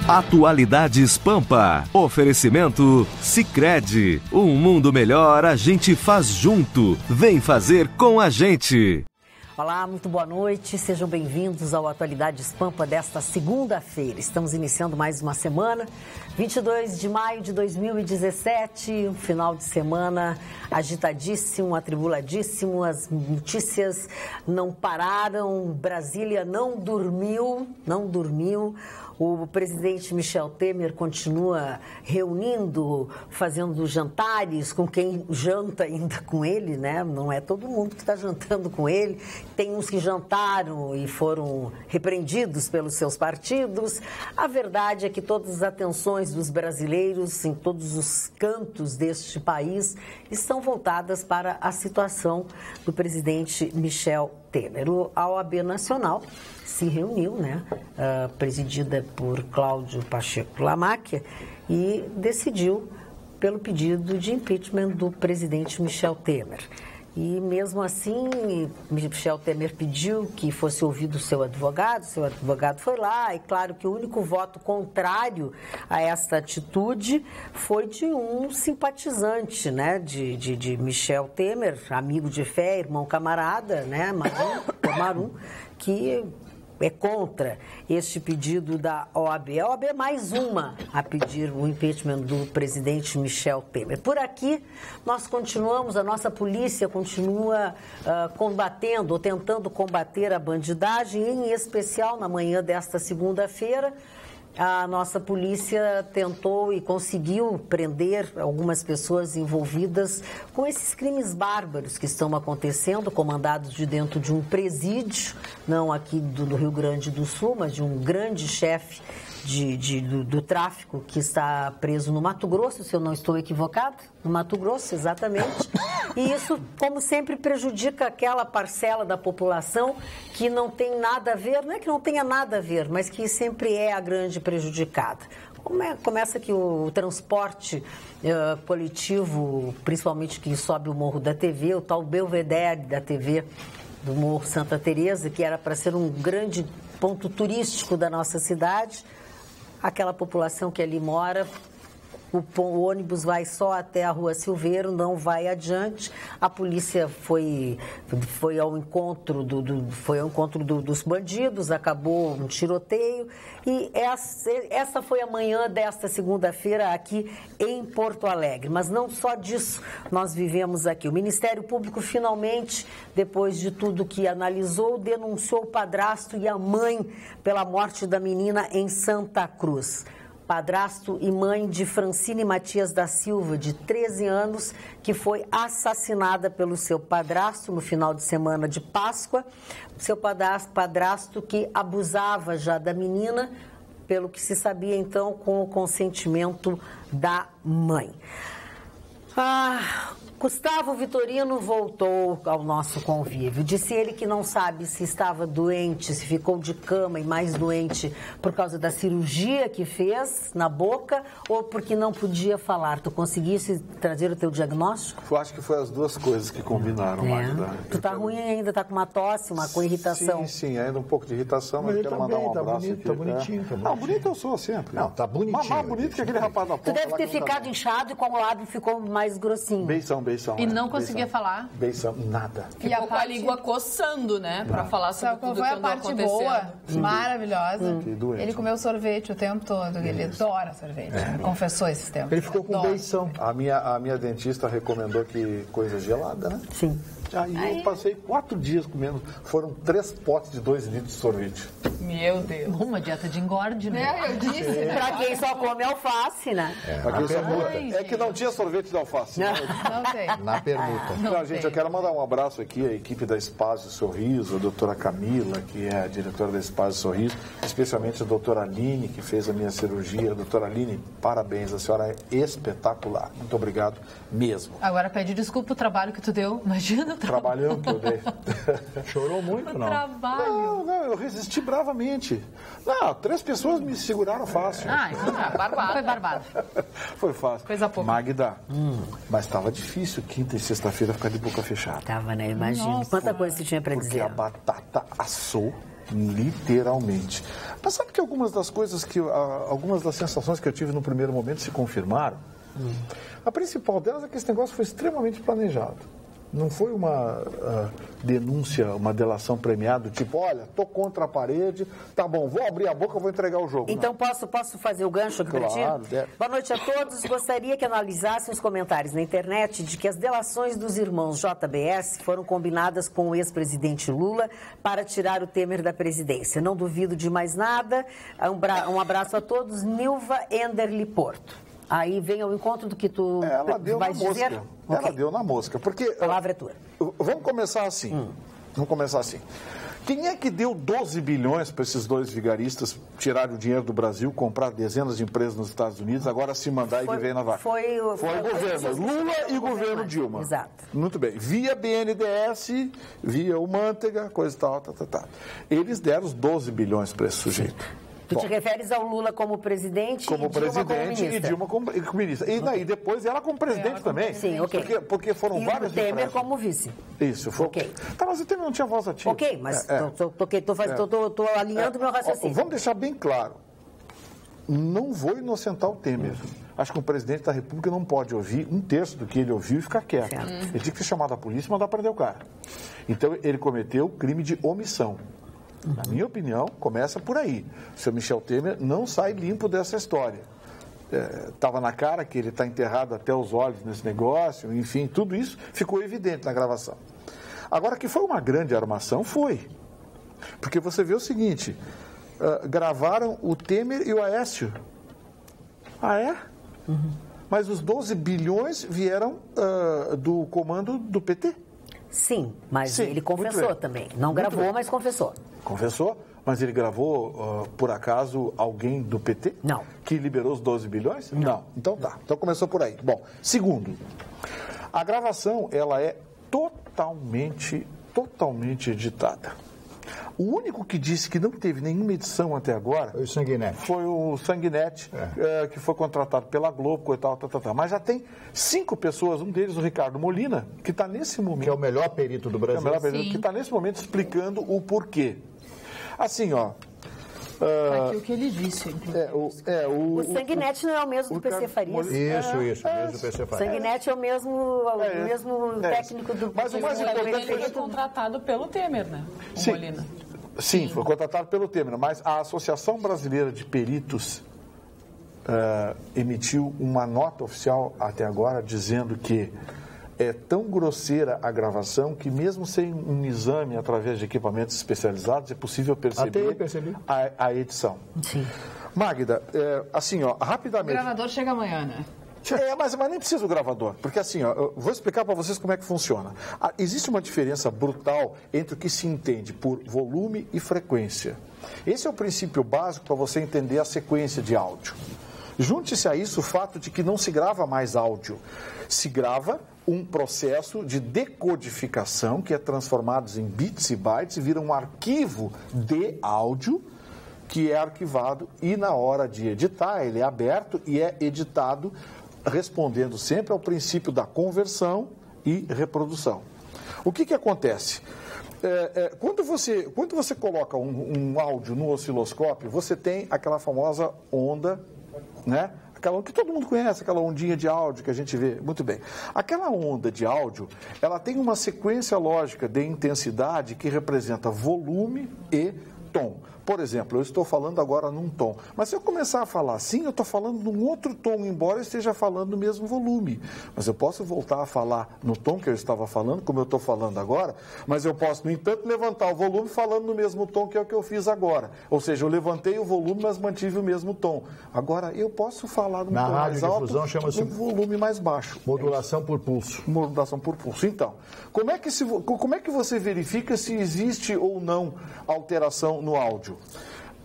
Atualidades Pampa. Oferecimento Sicredi. Um mundo melhor a gente faz junto. Vem fazer com a gente. Olá, muito boa noite. Sejam bem-vindos ao Atualidades Pampa desta segunda-feira. Estamos iniciando mais uma semana, 22 de maio de 2017, um final de semana agitadíssimo, atribuladíssimo. As notícias não pararam, Brasília não dormiu. O presidente Michel Temer continua reunindo, fazendo jantares com quem janta ainda com ele, né? Não é todo mundo que está jantando com ele. Tem uns que jantaram e foram repreendidos pelos seus partidos. A verdade é que todas as atenções dos brasileiros em todos os cantos deste país estão voltadas para a situação do presidente Michel Temer. A OAB Nacional se reuniu, né, presidida por Cláudio Pacheco Lamáquia, e decidiu pelo pedido de impeachment do presidente Michel Temer. E mesmo assim, Michel Temer pediu que fosse ouvido o seu advogado foi lá, e claro que o único voto contrário a esta atitude foi de um simpatizante, né, de Michel Temer, amigo de fé, irmão camarada, né, Marum, que é contra este pedido da OAB. A OAB é mais uma a pedir o impeachment do presidente Michel Temer. Por aqui, nós continuamos, a nossa polícia continua combatendo ou tentando combater a bandidagem, em especial na manhã desta segunda-feira. A nossa polícia tentou e conseguiu prender algumas pessoas envolvidas com esses crimes bárbaros que estão acontecendo, comandados de dentro de um presídio, não aqui do Rio Grande do Sul, mas de um grande chefe do tráfico que está preso no Mato Grosso, se eu não estou equivocado, no Mato Grosso, exatamente. E isso, como sempre, prejudica aquela parcela da população que não tem nada a ver, não é que não tenha nada a ver, mas que sempre é a grande prejudicada. Começa que o transporte coletivo, principalmente que sobe o Morro da TV, o tal Belvedere da TV do Morro Santa Teresa, que era para ser um grande ponto turístico da nossa cidade, aquela população que ali mora, o ônibus vai só até a Rua Silveiro, não vai adiante. A polícia foi ao encontro dos bandidos, acabou um tiroteio. E essa foi a manhã desta segunda-feira aqui em Porto Alegre. Mas não só disso nós vivemos aqui. O Ministério Público finalmente, depois de tudo que analisou, denunciou o padrasto e a mãe pela morte da menina em Santa Cruz. Padrasto e mãe de Francine Matias da Silva, de 13 anos, que foi assassinada pelo seu padrasto no final de semana de Páscoa. Seu padrasto que abusava já da menina, pelo que se sabia então, com o consentimento da mãe. Gustavo Vitorino voltou ao nosso convívio. Disse ele que não sabe se estava doente, se ficou de cama e mais doente por causa da cirurgia que fez na boca ou porque não podia falar. Tu conseguisse trazer o teu diagnóstico? Eu acho que foi as duas coisas que combinaram, Magda. Tu tá ruim ainda, tá com uma tosse, com irritação. Sim, ainda um pouco de irritação, mas eu quero mandar um abraço aqui. Tá bonitinho. Não, bonito eu sou sempre. Não, tá bonitinho. Mais bonito que aquele rapaz da ponta. Tu deve ter ficado inchado e com o lábio ficou mais grossinho. Beição. E não conseguia falar? Beição, nada. Ficou com a língua coçando, né? Pra falar sobre tudo que andou acontecendo. Qual foi a parte boa, maravilhosa? Doente. Ele comeu sorvete o tempo todo. Ele adora sorvete. Ele confessou esses tempos. Ele ficou com beição. A minha dentista recomendou que coisa gelada, né? Sim. Aí eu passei 4 dias comendo. Foram 3 potes de 2 litros de sorvete. Meu Deus. Uma dieta de engorde, né? Eu disse. Pra quem só come alface, né? É que não tinha sorvete de alface. Não sei. Na permuta. Não, gente, eu quero mandar um abraço aqui à equipe da Espaço Sorriso, a doutora Camila, que é a diretora da Espaço Sorriso, especialmente a doutora Aline, que fez a minha cirurgia. Doutora Aline, parabéns, a senhora é espetacular. Muito obrigado mesmo. Agora pede desculpa o trabalho que tu deu. Imagina o Trabalhando que eu dei. Chorou muito, não? trabalho. Não, eu resisti bravamente. Não, 3 pessoas me seguraram fácil. Então barbado. Foi barbado. Foi fácil. Coisa pouca. Magda, mas estava difícil quinta e sexta-feira ficar de boca fechada. Tava, né? Imagina. Quanta coisa você tinha pra Porque dizer. a batata assou literalmente. Mas sabe que algumas das sensações que eu tive no primeiro momento se confirmaram? A principal delas é que esse negócio foi extremamente planejado. Não foi uma denúncia, uma delação premiada, tipo, olha, tô contra a parede, tá bom, vou abrir a boca, vou entregar o jogo. Então posso fazer o gancho aqui para ti? Boa noite a todos. Gostaria que analisassem os comentários na internet de que as delações dos irmãos JBS foram combinadas com o ex-presidente Lula para tirar o Temer da presidência. Não duvido de mais nada. Um abraço a todos. Nilva Enderli Porto. Aí vem ao encontro do que tu vai dizer. Ela deu na mosca. Porque, a palavra é tua. Vamos começar assim. Quem é que deu 12 bilhões para esses dois vigaristas tirarem o dinheiro do Brasil, comprar dezenas de empresas nos Estados Unidos, agora se mandar e viver na vaca? Foi o governo Lula e governo Dilma. Exato. Muito bem. Via BNDES, via o Manteiga, coisa e tal. Eles deram os 12 bilhões para esse sujeito. Tu te referes ao Lula como presidente e Dilma como ministra. E daí depois ela como presidente também. Sim, ok. Porque foram várias diferenças. E o Temer como vice. Isso, foi. Ok. Tá, mas o Temer não tinha voz ativa. Ok, mas tô alinhando meu raciocínio. Vamos deixar bem claro. Não vou inocentar o Temer. Acho que o presidente da República não pode ouvir um terço do que ele ouviu e ficar quieto. Certo. Ele tinha que ser chamado à polícia e mandar prender o cara. Então ele cometeu crime de omissão. Na minha opinião, começa por aí. O senhor Michel Temer não sai limpo dessa história. Estava na cara que ele está enterrado até os olhos nesse negócio, enfim, tudo isso ficou evidente na gravação. Agora, que foi uma grande armação, foi. Porque você vê o seguinte, gravaram o Temer e o Aécio. Ah, é? Mas os 12 bilhões vieram do comando do PT. Sim, mas ele confessou também. Não gravou, mas confessou. Confessou? Mas ele gravou, por acaso, alguém do PT? Não. Que liberou os 12 bilhões? Não. Então tá. Então começou por aí. Bom, segundo, a gravação, ela é totalmente editada. O único que disse que não teve nenhuma edição até agora foi o Sanguinetti, que foi contratado pela Globo e tal. Mas já tem 5 pessoas, um deles o Ricardo Molina, que está nesse momento... Que é o melhor perito do Brasil. Que está nesse momento explicando o porquê. Assim, ó... Aqui o que ele disse, inclusive. O Sanguinetti não é o mesmo do PC Farias. Isso, mesmo do PC Farias. Sanguinetti é o mesmo técnico do Mas o mais importante ele foi contratado pelo Temer, né? O Molina. Sim, foi contratado pelo Temer, mas a Associação Brasileira de Peritos emitiu uma nota oficial até agora dizendo que é tão grosseira a gravação que mesmo sem um exame através de equipamentos especializados é possível perceber a edição. Sim. Magda, assim, ó, rapidamente... O gravador chega amanhã, né? Mas nem precisa do gravador, porque assim, ó, eu vou explicar para vocês como é que funciona. Existe uma diferença brutal entre o que se entende por volume e frequência. Esse é o princípio básico para você entender a sequência de áudio. Junte-se a isso o fato de que não se grava mais áudio, se grava um processo de decodificação que é transformado em bits e bytes e vira um arquivo de áudio que é arquivado e na hora de editar ele é aberto e é editado respondendo sempre ao princípio da conversão e reprodução. O que acontece? Quando você coloca um áudio no osciloscópio, você tem aquela famosa onda, né? Aquela que todo mundo conhece, aquela ondinha de áudio que a gente vê. Muito bem. Aquela onda de áudio, ela tem uma sequência lógica de intensidade que representa volume e tom. Por exemplo, eu estou falando agora num tom, mas se eu começar a falar assim, eu estou falando num outro tom, embora eu esteja falando no mesmo volume. Mas eu posso voltar a falar no tom que eu estava falando, como eu estou falando agora, mas eu posso, no entanto, levantar o volume falando no mesmo tom que é o que eu fiz agora. Ou seja, eu levantei o volume, mas mantive o mesmo tom. Agora, eu posso falar num tom mais alto, chama-se volume mais baixo. Modulação por pulso. Modulação por pulso. Então, como é que você verifica se existe ou não alteração no áudio?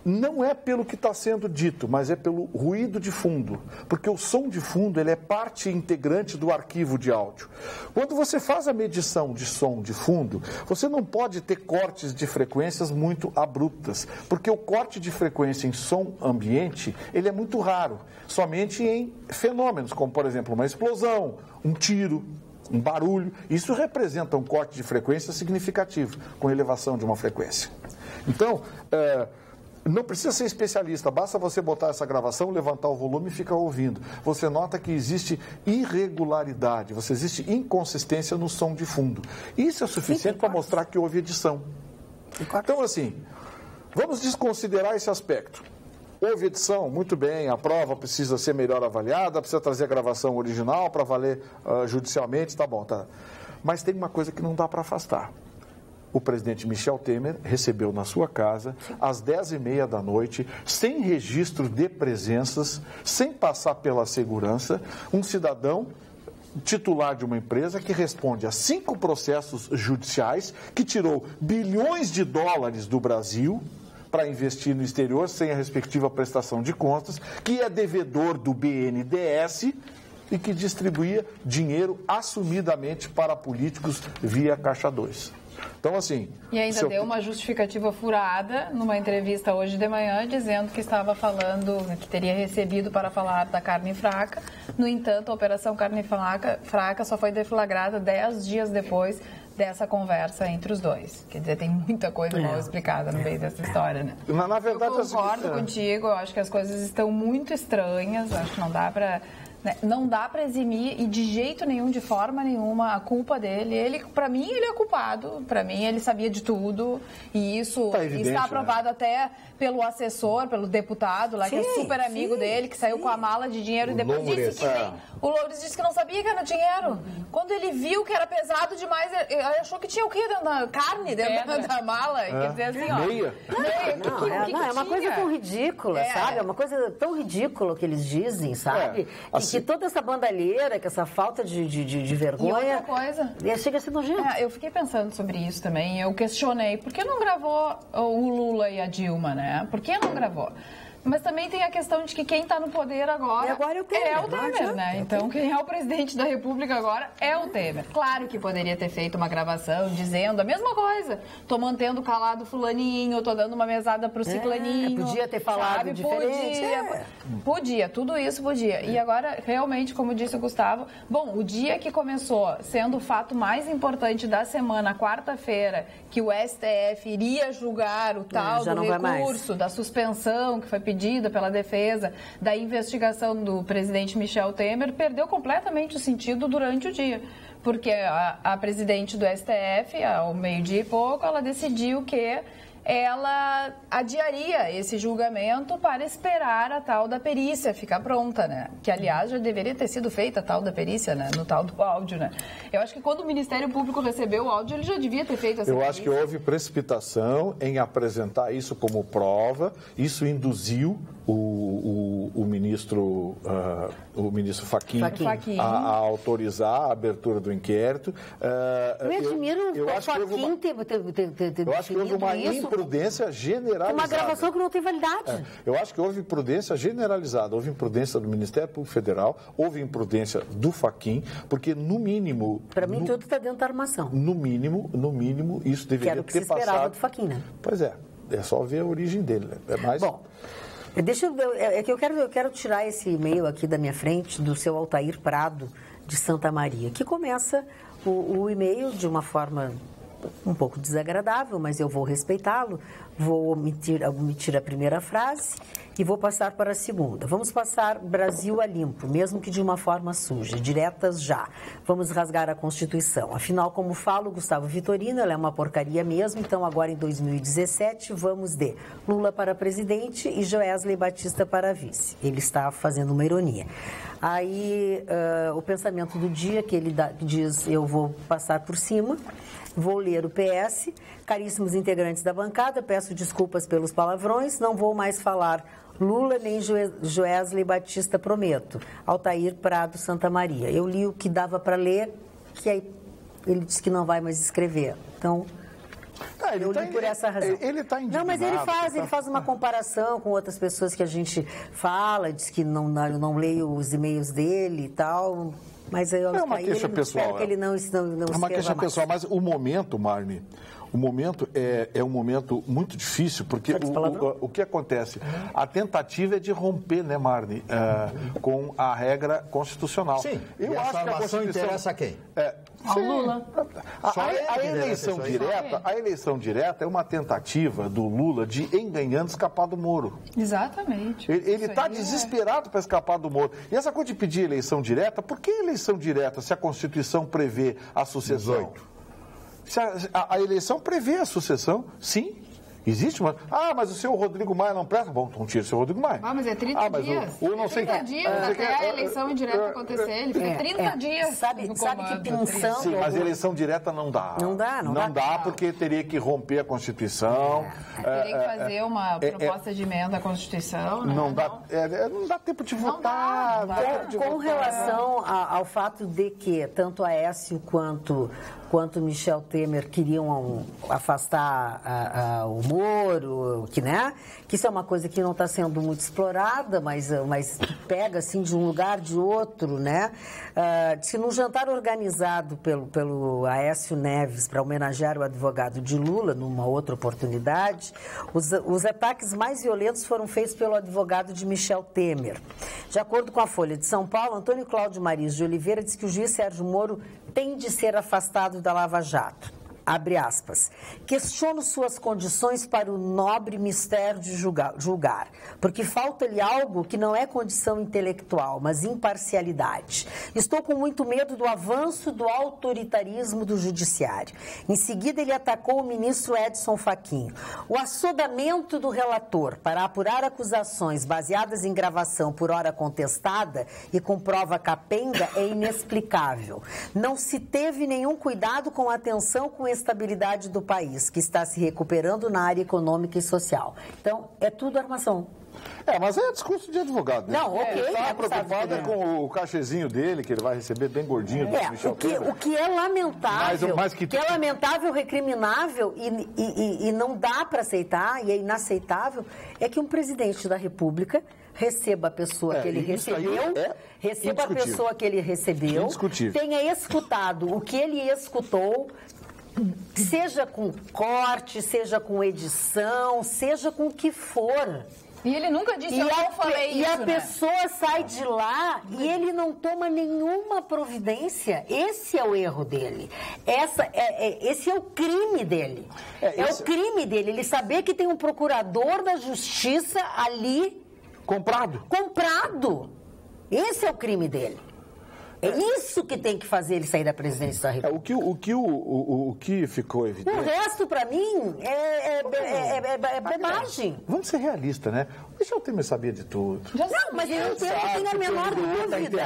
Não é pelo que está sendo dito, mas é pelo ruído de fundo, porque o som de fundo ele é parte integrante do arquivo de áudio. Quando você faz a medição de som de fundo, você não pode ter cortes de frequências muito abruptas, porque o corte de frequência em som ambiente ele é muito raro, somente em fenômenos, como por exemplo uma explosão, um tiro, um barulho. Isso representa um corte de frequência significativo, com elevação de uma frequência. Então, não precisa ser especialista, basta você botar essa gravação, levantar o volume e ficar ouvindo. Você nota que existe irregularidade, existe inconsistência no som de fundo. Isso é suficiente para mostrar que houve edição. Então, assim, vamos desconsiderar esse aspecto. Houve edição, muito bem, a prova precisa ser melhor avaliada, precisa trazer a gravação original para valer judicialmente, tá bom, tá. Mas tem uma coisa que não dá para afastar. O presidente Michel Temer recebeu na sua casa, às 10h30 da noite, sem registro de presenças, sem passar pela segurança, um cidadão titular de uma empresa que responde a 5 processos judiciais, que tirou bilhões de dólares do Brasil para investir no exterior sem a respectiva prestação de contas, que é devedor do BNDES e que distribuía dinheiro assumidamente para políticos via Caixa 2. Então, assim... E ainda deu uma justificativa furada numa entrevista hoje de manhã, dizendo que estava falando, que teria recebido para falar da carne fraca. No entanto, a Operação Carne Fraca só foi deflagrada 10 dias depois dessa conversa entre os dois. Quer dizer, tem muita coisa mal explicada no meio dessa história, né? Na verdade, eu concordo contigo, eu acho que as coisas estão muito estranhas, acho que não dá para... Não dá para eximir e de jeito nenhum, de forma nenhuma, a culpa dele. Ele, para mim, ele é culpado. Para mim, ele sabia de tudo. E isso está aprovado até pelo assessor, pelo deputado lá, que é super amigo dele, que saiu com a mala de dinheiro e depois disse que o Loures disse que não sabia que era dinheiro. Quando ele viu que era pesado demais, ele achou que tinha o quê? Carne dentro da mala. Quer dizer assim, ó. Meia. É uma coisa tão ridícula, sabe? É uma coisa tão ridícula que eles dizem, sabe? Que toda essa bandalheira, que essa falta de vergonha... E outra coisa... Chega a ser nojento. Eu fiquei pensando sobre isso também. Eu questionei, por que não gravou o Lula e a Dilma, né? Por que não gravou? Mas também tem a questão de que quem está no poder agora, é o Temer, né? Então, quem é o presidente da República agora é o Temer. Claro que poderia ter feito uma gravação dizendo a mesma coisa. Tô mantendo calado fulaninho, tô dando uma mesada pro ciclaninho. Podia ter falado diferente. Podia, tudo isso podia. E agora, realmente, como disse o Gustavo, bom, o dia que começou, sendo o fato mais importante da semana, quarta-feira, que o STF iria julgar o tal do recurso, da suspensão que foi pedida pela defesa da investigação do presidente Michel Temer, perdeu completamente o sentido durante o dia. Porque a presidente do STF, ao meio-dia e pouco, ela decidiu que ela adiaria esse julgamento para esperar a tal da perícia ficar pronta, né? Que, aliás, já deveria ter sido feita a tal da perícia, né? No tal do áudio, né? Eu acho que quando o Ministério Público recebeu o áudio, ele já devia ter feito essa perícia. Eu acho que houve precipitação em apresentar isso como prova, isso induziu o ministro Fachin a autorizar a abertura do inquérito. Eu admiro o Fachin ter eu acho que houve uma imprudência generalizada. Uma gravação que não tem validade. Eu acho que houve imprudência generalizada. Houve imprudência do Ministério Público Federal, houve imprudência do Fachin, porque no mínimo... Para mim tudo está dentro da armação. No mínimo, isso deveria ter passado... Que era o que se esperava do Fachin, né? Pois é só ver a origem dele. É mais... Bom, eu quero tirar esse e-mail aqui da minha frente, do seu Altair Prado, de Santa Maria, que começa o e-mail de uma forma um pouco desagradável, mas eu vou respeitá-lo, vou omitir a primeira frase e vou passar para a segunda. Vamos passar Brasil a limpo, mesmo que de uma forma suja, diretas já. Vamos rasgar a Constituição. Afinal, como fala o Gustavo Vitorino, ela é uma porcaria mesmo, então agora em 2017 vamos de Lula para presidente e Joesley Batista para vice. Ele está fazendo uma ironia. Aí, o pensamento do dia, que ele diz, eu vou passar por cima. Vou ler o PS. Caríssimos integrantes da bancada, peço desculpas pelos palavrões, não vou mais falar Lula nem Joesley Batista, prometo. Altair Prado, Santa Maria. Eu li o que dava para ler, que aí ele disse que não vai mais escrever. Então, eu li por essa razão. Ele está indignado. Não, mas ele faz uma comparação com outras pessoas que a gente fala, diz que não leio os e-mails dele e tal... Mas é uma queixa pessoal. Espero que ele não é uma queixa pessoal, mas o momento, Marmi, O momento é um momento muito difícil, porque o que acontece? A tentativa é de romper, né, Marne, com a regra constitucional. Sim, eu acho que a Constituição interessa a quem? Ao Lula. A eleição direta é uma tentativa do Lula de, enganhando, escapar do Moro. Exatamente. Ele está desesperado para escapar do Moro. E essa coisa de pedir eleição direta, por que eleição direta se a Constituição prevê a sucessão? 18. A eleição prevê a sucessão, sim. Existe uma... mas o seu Rodrigo Maia não presta? Bom, então tira o seu Rodrigo Maia. Mas é 30 dias. Eu não sei 30 dias até a eleição indireta acontecer. Ele fica 30 dias. Sabe que pensando... Sim, mas eleição direta não dá. Não dá porque teria que romper a Constituição. Teria que fazer uma proposta de emenda à Constituição. Né? Não dá tempo de votar. Com relação ao fato de que tanto a Aécio quanto Michel Temer queriam afastar o Moro, que isso é uma coisa que não está sendo muito explorada, mas pega assim de um lugar de outro, né? Se num jantar organizado pelo Aécio Neves para homenagear o advogado de Lula, numa outra oportunidade, os ataques mais violentos foram feitos pelo advogado de Michel Temer. De acordo com a Folha de São Paulo, Antônio Cláudio Mariz de Oliveira diz que o juiz Sérgio Moro tem de ser afastado da Lava Jato. Abre aspas. Questiono suas condições para o nobre mistério de julgar, porque falta-lhe algo que não é condição intelectual, mas imparcialidade. Estou com muito medo do avanço do autoritarismo do judiciário. Em seguida, ele atacou o ministro Edson Fachin. O assodamento do relator para apurar acusações baseadas em gravação por hora contestada e com prova capenga é inexplicável. Não se teve nenhum cuidado com a atenção com estabilidade do país, que está se recuperando na área econômica e social. Então, é tudo armação. Mas é discurso de advogado. Né? Não, ok. Ele está preocupado com o cachezinho dele, que ele vai receber bem gordinho do Michel Temer. O que é lamentável, é lamentável, recriminável e não dá para aceitar, e é inaceitável, é que um presidente da República receba a pessoa que ele recebeu, tenha escutado o que ele escutou, seja com corte, seja com edição, seja com o que for. E ele nunca disse, eu não falei isso, E a pessoa sai de lá e ele não toma nenhuma providência. Esse é o erro dele. Esse é o crime dele. O crime dele, ele saber que tem um procurador da justiça ali... Comprado. Esse é o crime dele. É isso que tem que fazer ele sair da presidência da República. O que ficou evidente... O resto, para mim, é bobagem. Vamos ser realistas, né? O Michel Temer sabia de tudo. Mas eu não tenho a menor dúvida.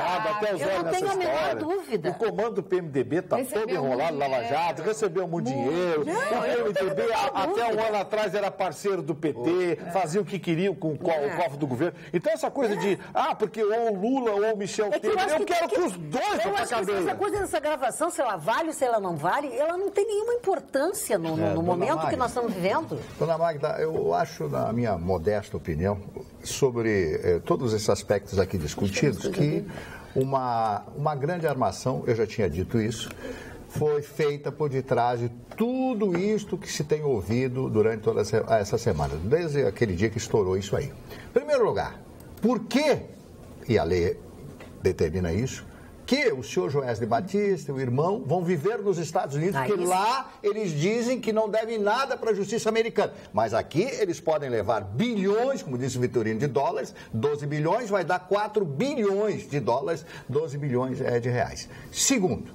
Eu não tenho a menor dúvida. O comando do PMDB está todo enrolado, Lava Jato, recebeu muito dinheiro. O PMDB, até um ano atrás, era parceiro do PT, fazia o que queria com o cofre do governo. Então, essa coisa de, porque ou o Lula ou o Michel Temer, eu quero que os dois vão pra cadeia. Essa coisa dessa gravação, se ela vale ou se ela não vale, ela não tem nenhuma importância no momento Magda, que nós estamos vivendo. Dona Magda, eu acho, na minha modesta opinião, sobre todos esses aspectos aqui discutidos, que uma grande armação, eu já tinha dito isso, foi feita por detrás de tudo isto que se tem ouvido durante toda essa semana, desde aquele dia que estourou isso aí. Em primeiro lugar, por que, e a lei determina isso, que o senhor Joesley Batista e o irmão vão viver nos Estados Unidos, porque lá eles dizem que não devem nada para a justiça americana. Mas aqui eles podem levar bilhões, como disse o Vitorino, de dólares, 12 bilhões vai dar 4 bilhões de dólares, 12 bilhões de reais. Segundo,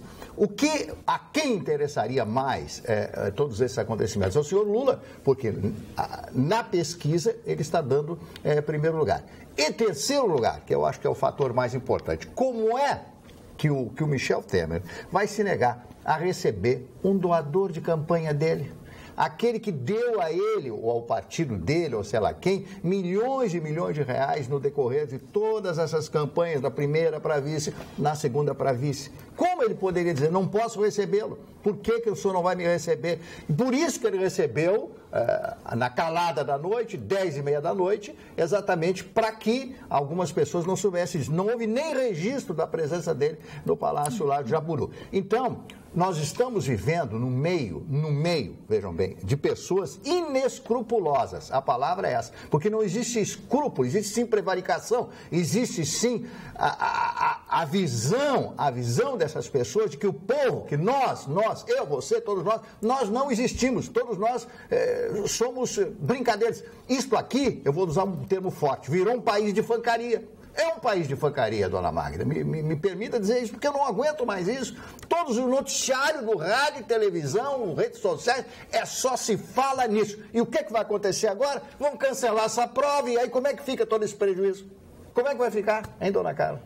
a quem interessaria mais todos esses acontecimentos? Ao senhor Lula, porque na pesquisa ele está dando primeiro lugar. E terceiro lugar, que eu acho que é o fator mais importante, como é que o Michel Temer vai se negar a receber um doador de campanha dele? Aquele que deu a ele, ou ao partido dele, ou sei lá quem, milhões e milhões de reais no decorrer de todas essas campanhas, da primeira para vice, na segunda para vice. Como ele poderia dizer, não posso recebê-lo? Por que o senhor não vai me receber? Por isso que ele recebeu, na calada da noite, 10h30 da noite, exatamente para que algumas pessoas não soubessem disso. Não houve nem registro da presença dele no Palácio lá de Jaburu. Então, Nós estamos vivendo no meio, vejam bem, de pessoas inescrupulosas. A palavra é essa. Porque não existe escrúpulo, existe sim prevaricação, existe sim a visão dessas pessoas de que o povo, que nós, eu, você, todos nós não existimos. Todos nós somos brincadeiras. Isto aqui, eu vou usar um termo forte, virou um país de fancaria. É um país de fancaria, dona Magda. Me permita dizer isso, porque eu não aguento mais isso. Todos os noticiários do rádio e televisão, redes sociais, só se fala nisso. E o que vai acontecer agora? Vão cancelar essa prova e aí como é que fica todo esse prejuízo? Como é que vai ficar, hein, dona Carla?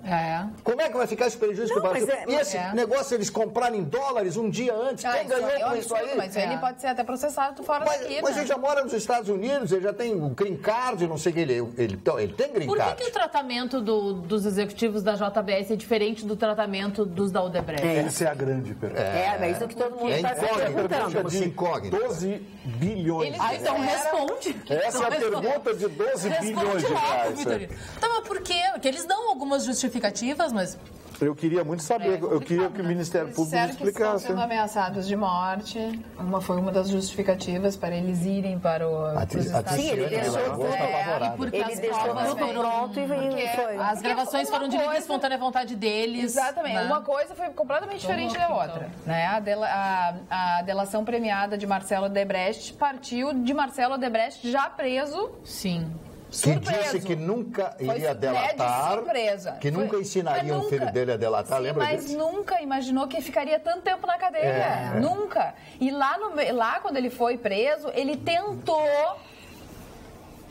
Como é que vai ficar esse prejuízo que o Brasil... E esse negócio eles comprarem em dólares um dia antes, quem ganhou com isso aí? Mas ele pode ser até processado fora daqui, Mas ele já mora nos Estados Unidos, ele já tem um green card, não sei o que, ele tem green card. Por que o tratamento dos executivos da JBS é diferente do tratamento dos da Odebrecht? Essa é a grande pergunta. É isso que todo mundo está se perguntando. De 12 bilhões de reais. Então responde. Essa é a pergunta de 12 bilhões de reais. Então, mas por quê? Porque eles dão algumas justificativas, mas... Eu queria muito saber, eu queria que o Ministério Público explicasse. Que estão sendo ameaçados de morte. Foi uma das justificativas para eles irem para os Estados Unidos. Sim, ele deixou tudo pronto e foi. As gravações foram de livre e espontânea vontade deles. Exatamente. Né? Uma coisa foi completamente diferente da outra. Né? A delação premiada de Marcelo Odebrecht partiu de Marcelo Odebrecht já preso. Sim. Que disse que nunca iria delatar, que nunca ensinaria um filho dele a delatar, lembra disso? Mas nunca imaginou que ficaria tanto tempo na cadeia, nunca. E lá quando ele foi preso, ele tentou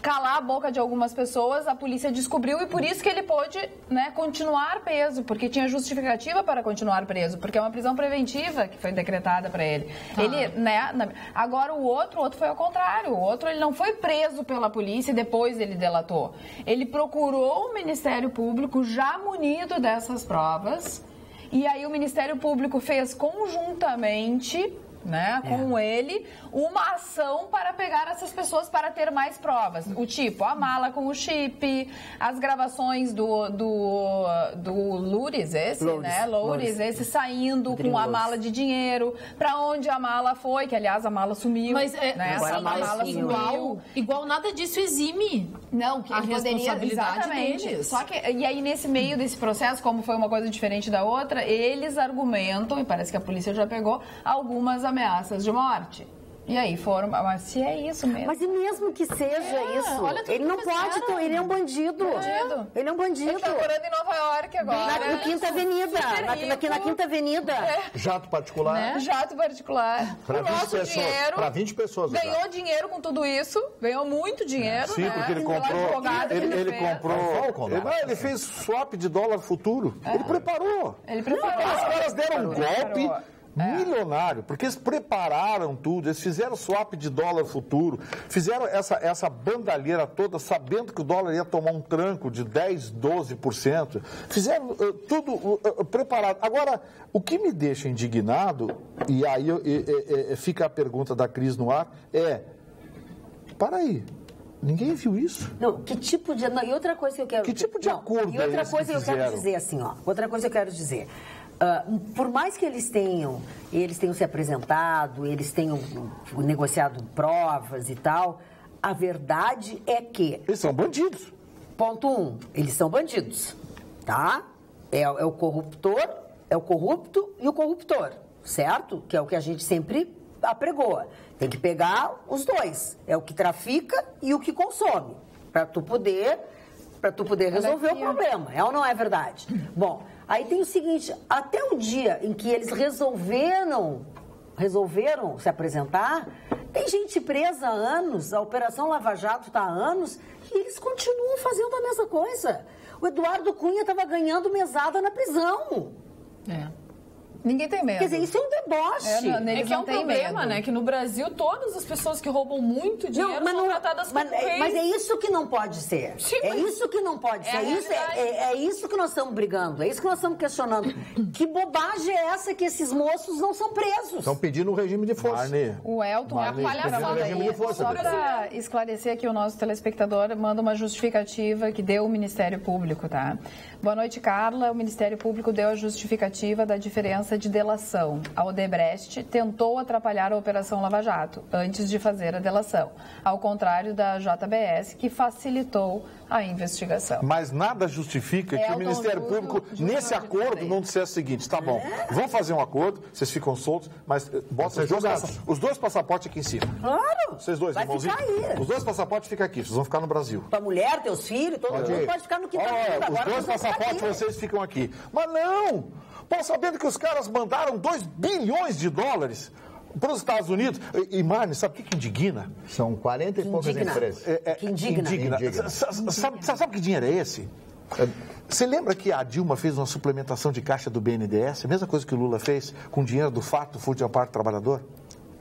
calar a boca de algumas pessoas, a polícia descobriu e por isso que ele pôde, né, continuar preso, porque tinha justificativa para continuar preso, porque é uma prisão preventiva que foi decretada para ele. Ele, né, agora o outro foi ao contrário, o outro ele não foi preso pela polícia e depois ele delatou. Ele procurou o Ministério Público já munido dessas provas e aí o Ministério Público fez conjuntamente, né, com ele, uma ação para pegar essas pessoas para ter mais provas. O tipo, a mala com o chip, as gravações do Loures, esse saindo com a mala de dinheiro, para onde a mala foi, que aliás a mala sumiu. Mas, né, a mala igual nada disso exime. Não, que a responsabilidade deles. Só que, e aí nesse meio desse processo, como foi uma coisa diferente da outra, eles argumentam, e parece que a polícia já pegou, algumas ameaças de morte. E aí foram, mas se é isso mesmo. Mas e mesmo que seja isso, ele não pode, ele é um bandido. Ele é um bandido. Ele tá morando em Nova York agora. Na Quinta Avenida. Na Quinta Avenida. Jato particular. Né? Jato particular. Para 20 pessoas. Ganhou dinheiro com tudo isso. Ganhou muito dinheiro. Sim, porque ele comprou. Ele fez swap de dólar futuro. Ele preparou. Os caras deram um golpe milionário, porque eles prepararam tudo, eles fizeram swap de dólar futuro, fizeram essa bandalheira toda, sabendo que o dólar ia tomar um tranco de 10%, 12%, fizeram tudo preparado. Agora, o que me deixa indignado, e aí fica a pergunta da Cris no ar, para aí, ninguém viu isso? Não, que tipo de... Não, e outra coisa que eu quero... Que tipo de acordo E outra coisa que eu quero dizer assim, outra coisa que eu quero dizer... por mais que eles tenham se apresentado, eles tenham negociado provas e tal, a verdade é que... Eles são bandidos. Ponto 1, eles são bandidos, tá? É o corruptor, é o corrupto e o corruptor, certo? Que é o que a gente sempre apregoa. Tem que pegar os dois, é o que trafica e o que consome, para tu poder resolver o problema, é ou não é verdade? Bom... Aí tem o seguinte, até o dia em que eles resolveram se apresentar, tem gente presa há anos, a Operação Lava Jato está há anos, e eles continuam fazendo a mesma coisa. O Eduardo Cunha estava ganhando mesada na prisão. Ninguém tem medo. Quer dizer, isso é um deboche. Que é um problema, né? Que no Brasil, todas as pessoas que roubam muito dinheiro são tratadas como reis. Mas é isso que não pode ser. Sim, isso que não pode ser. É isso que nós estamos brigando. É isso que nós estamos questionando. Que bobagem é essa que esses moços não são presos? Estão pedindo um regime de força. O Elton é a palhaçada aí. Só para esclarecer aqui, o nosso telespectador manda uma justificativa que deu o Ministério Público, tá? Boa noite, Carla. O Ministério Público deu a justificativa da diferença suspeita de delação. A Odebrecht tentou atrapalhar a Operação Lava Jato antes de fazer a delação, ao contrário da JBS, que facilitou a investigação. Mas nada justifica que o Ministério Público, nesse acordo, não dissesse o seguinte: tá bom, vamos fazer um acordo, vocês ficam soltos, mas bota os dois passaportes aqui em cima. Claro! Vocês dois, irmãozinhos. Os dois passaportes ficam aqui, vocês vão ficar no Brasil. Tua mulher, teus filhos, todo mundo pode ficar no quintal. Os dois passaportes vocês ficam aqui. Mas não! Pô, sabendo que os caras mandaram 2 bilhões de dólares para os Estados Unidos. E Marne, sabe o que indigna? São 40 e poucas empresas. Que indigna. Sabe que dinheiro é esse? Você lembra que a Dilma fez uma suplementação de caixa do BNDES? A mesma coisa que o Lula fez com dinheiro do FAT, do Fundo de Amparo do Trabalhador?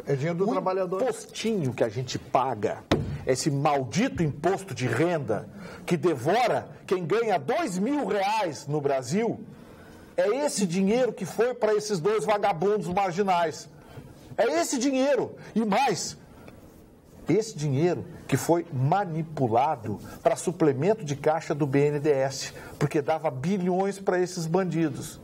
É dinheiro do trabalhador. O impostinho que a gente paga, esse maldito imposto de renda que devora quem ganha R$2.000 no Brasil, é esse dinheiro que foi para esses 2 vagabundos marginais. É esse dinheiro. E mais, esse dinheiro que foi manipulado para suplemento de caixa do BNDES, porque dava bilhões para esses bandidos.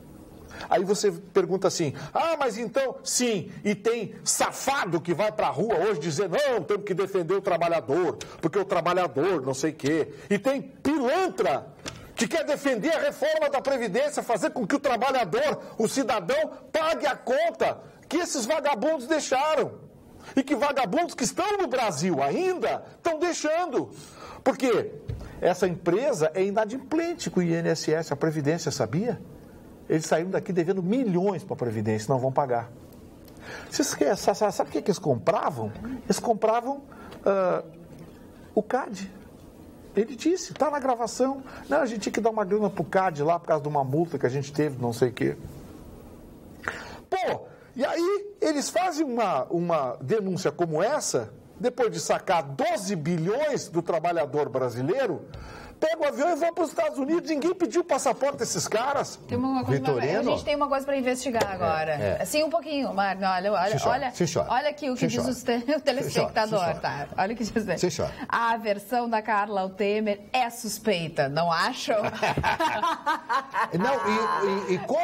Aí você pergunta assim: ah, mas então, sim, e tem safado que vai para a rua hoje dizer: não, temos que defender o trabalhador, porque o trabalhador não sei o quê. E tem pilantra que quer defender a reforma da Previdência, fazer com que o trabalhador, o cidadão, pague a conta que esses vagabundos deixaram. E que vagabundos que estão no Brasil ainda estão deixando. Porque essa empresa é inadimplente com o INSS, a Previdência, sabia? Eles saíram daqui devendo milhões para a Previdência, não vão pagar. Sabe o que eles compravam? Eles compravam o CAD. Ele disse, está na gravação. Não, a gente tinha que dar uma grana pro CAD lá por causa de uma multa que a gente teve, não sei o quê. Pô, e aí eles fazem uma denúncia como essa, depois de sacar 12 bilhões do trabalhador brasileiro, pega o avião e vão para os Estados Unidos. Ninguém pediu passaporte desses caras. Tem uma coisa, a gente tem uma coisa para investigar agora. Assim, um pouquinho, Marno. Olha aqui o que diz o telespectador. Tá? Olha o que diz. A versão da Carla ao Temer é suspeita, não acham? Não, e como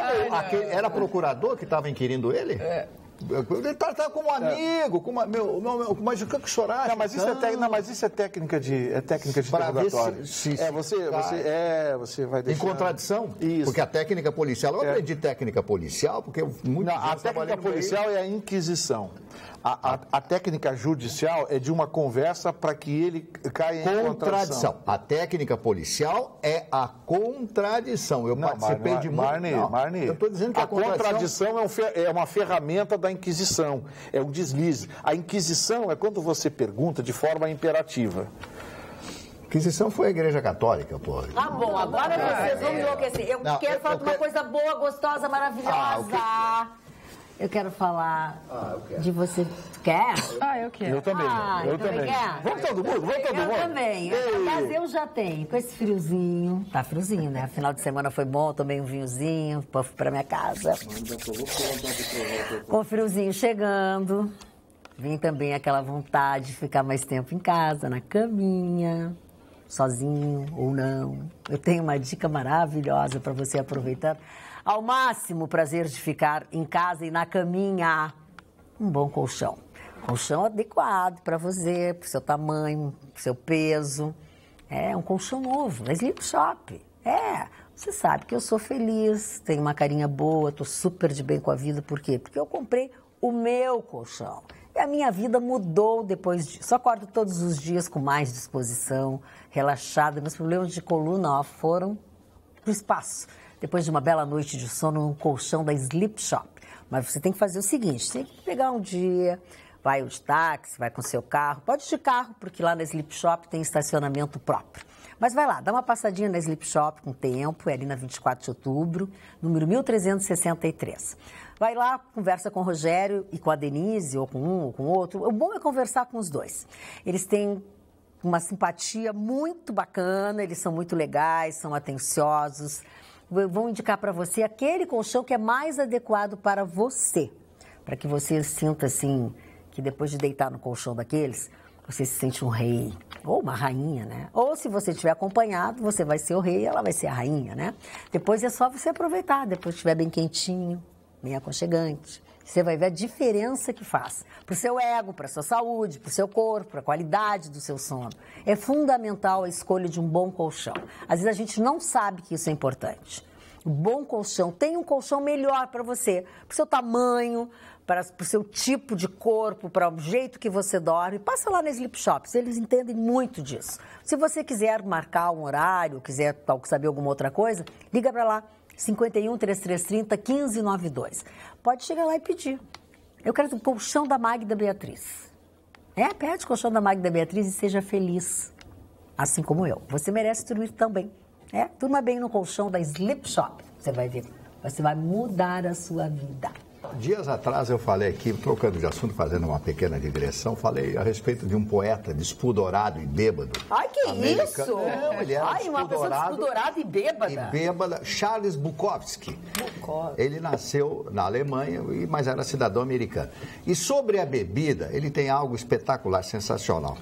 era procurador que estava inquirindo ele? Ele está como amigo, mas o que chorar? Não, mas isso é técnica de interrogatório. Você vai deixar... Em contradição? Isso. Porque a técnica policial, eu aprendi técnica policial, porque a técnica policial é a inquisição. A técnica judicial é de uma conversa para que ele caia em contradição. A técnica policial é a contradição. Eu participei de Marne, eu estou dizendo que a contradição é uma ferramenta da Inquisição, é um deslize. A Inquisição é quando você pergunta de forma imperativa. Inquisição foi a Igreja Católica, pô. Ah, bom, agora vocês vão enlouquecer. Eu quero falar de uma coisa boa, gostosa, maravilhosa. Eu quero falar de você. Quer? Eu quero. Eu também. Eu também. Vamos todo mundo? Eu também. Mas eu já tenho. Com esse friozinho. Tá friozinho, né? Final de semana foi bom, tomei um vinhozinho, fui pra minha casa. Com o friozinho chegando, vem também aquela vontade de ficar mais tempo em casa, na caminha, sozinho ou não. Eu tenho uma dica maravilhosa para você aproveitar ao máximo o prazer de ficar em casa e na caminha. Um bom colchão. Colchão adequado para você, para o seu tamanho, para o seu peso. É um colchão novo, da Sleep Shop. Você sabe que eu sou feliz, tenho uma carinha boa, estou super de bem com a vida. Por quê? Porque eu comprei o meu colchão. E a minha vida mudou depois disso. Eu acordo todos os dias com mais disposição, relaxada. Meus problemas de coluna foram pro espaço. Depois de uma bela noite de sono num colchão da Sleep Shop. Mas você tem que fazer o seguinte, você tem que pegar um dia, vai de táxi, vai com o seu carro. Pode ir de carro, porque lá na Sleep Shop tem estacionamento próprio. Mas vai lá, dá uma passadinha na Sleep Shop com tempo, é ali na 24 de outubro, número 1363. Vai lá, conversa com o Rogério e com a Denise, ou com um ou com outro. O bom é conversar com os dois. Eles têm uma simpatia muito bacana, eles são muito legais, são atenciosos. Vão indicar para você aquele colchão que é mais adequado para você. Para que você sinta assim, que depois de deitar no colchão daqueles, você se sente um rei, ou uma rainha, né? Ou se você estiver acompanhado, você vai ser o rei e ela vai ser a rainha, né? Depois é só você aproveitar, depois estiver bem quentinho, bem aconchegante. Você vai ver a diferença que faz para o seu ego, para a sua saúde, para o seu corpo, para a qualidade do seu sono. É fundamental a escolha de um bom colchão. Às vezes a gente não sabe que isso é importante. O bom colchão, tem um colchão melhor para você, para o seu tamanho, para o seu tipo de corpo, para o jeito que você dorme. Passa lá na Sleep Shops, eles entendem muito disso. Se você quiser marcar um horário, quiser saber alguma outra coisa, liga para lá. 51-3330-1592. Pode chegar lá e pedir. Eu quero um colchão da Magda Beatriz. Pede o colchão da Magda Beatriz e seja feliz. Assim como eu. Você merece dormir também. Durma bem no colchão da Sleep Shop. Você vai ver. Você vai mudar a sua vida. Dias atrás eu falei aqui, trocando de assunto, fazendo uma pequena digressão, falei a respeito de um poeta despudorado e bêbado. Ai, que isso? Não, ele era uma pessoa despudorada e bêbada. Charles Bukowski. Ele nasceu na Alemanha, mas era cidadão americano. E sobre a bebida, ele tem algo espetacular, sensacional.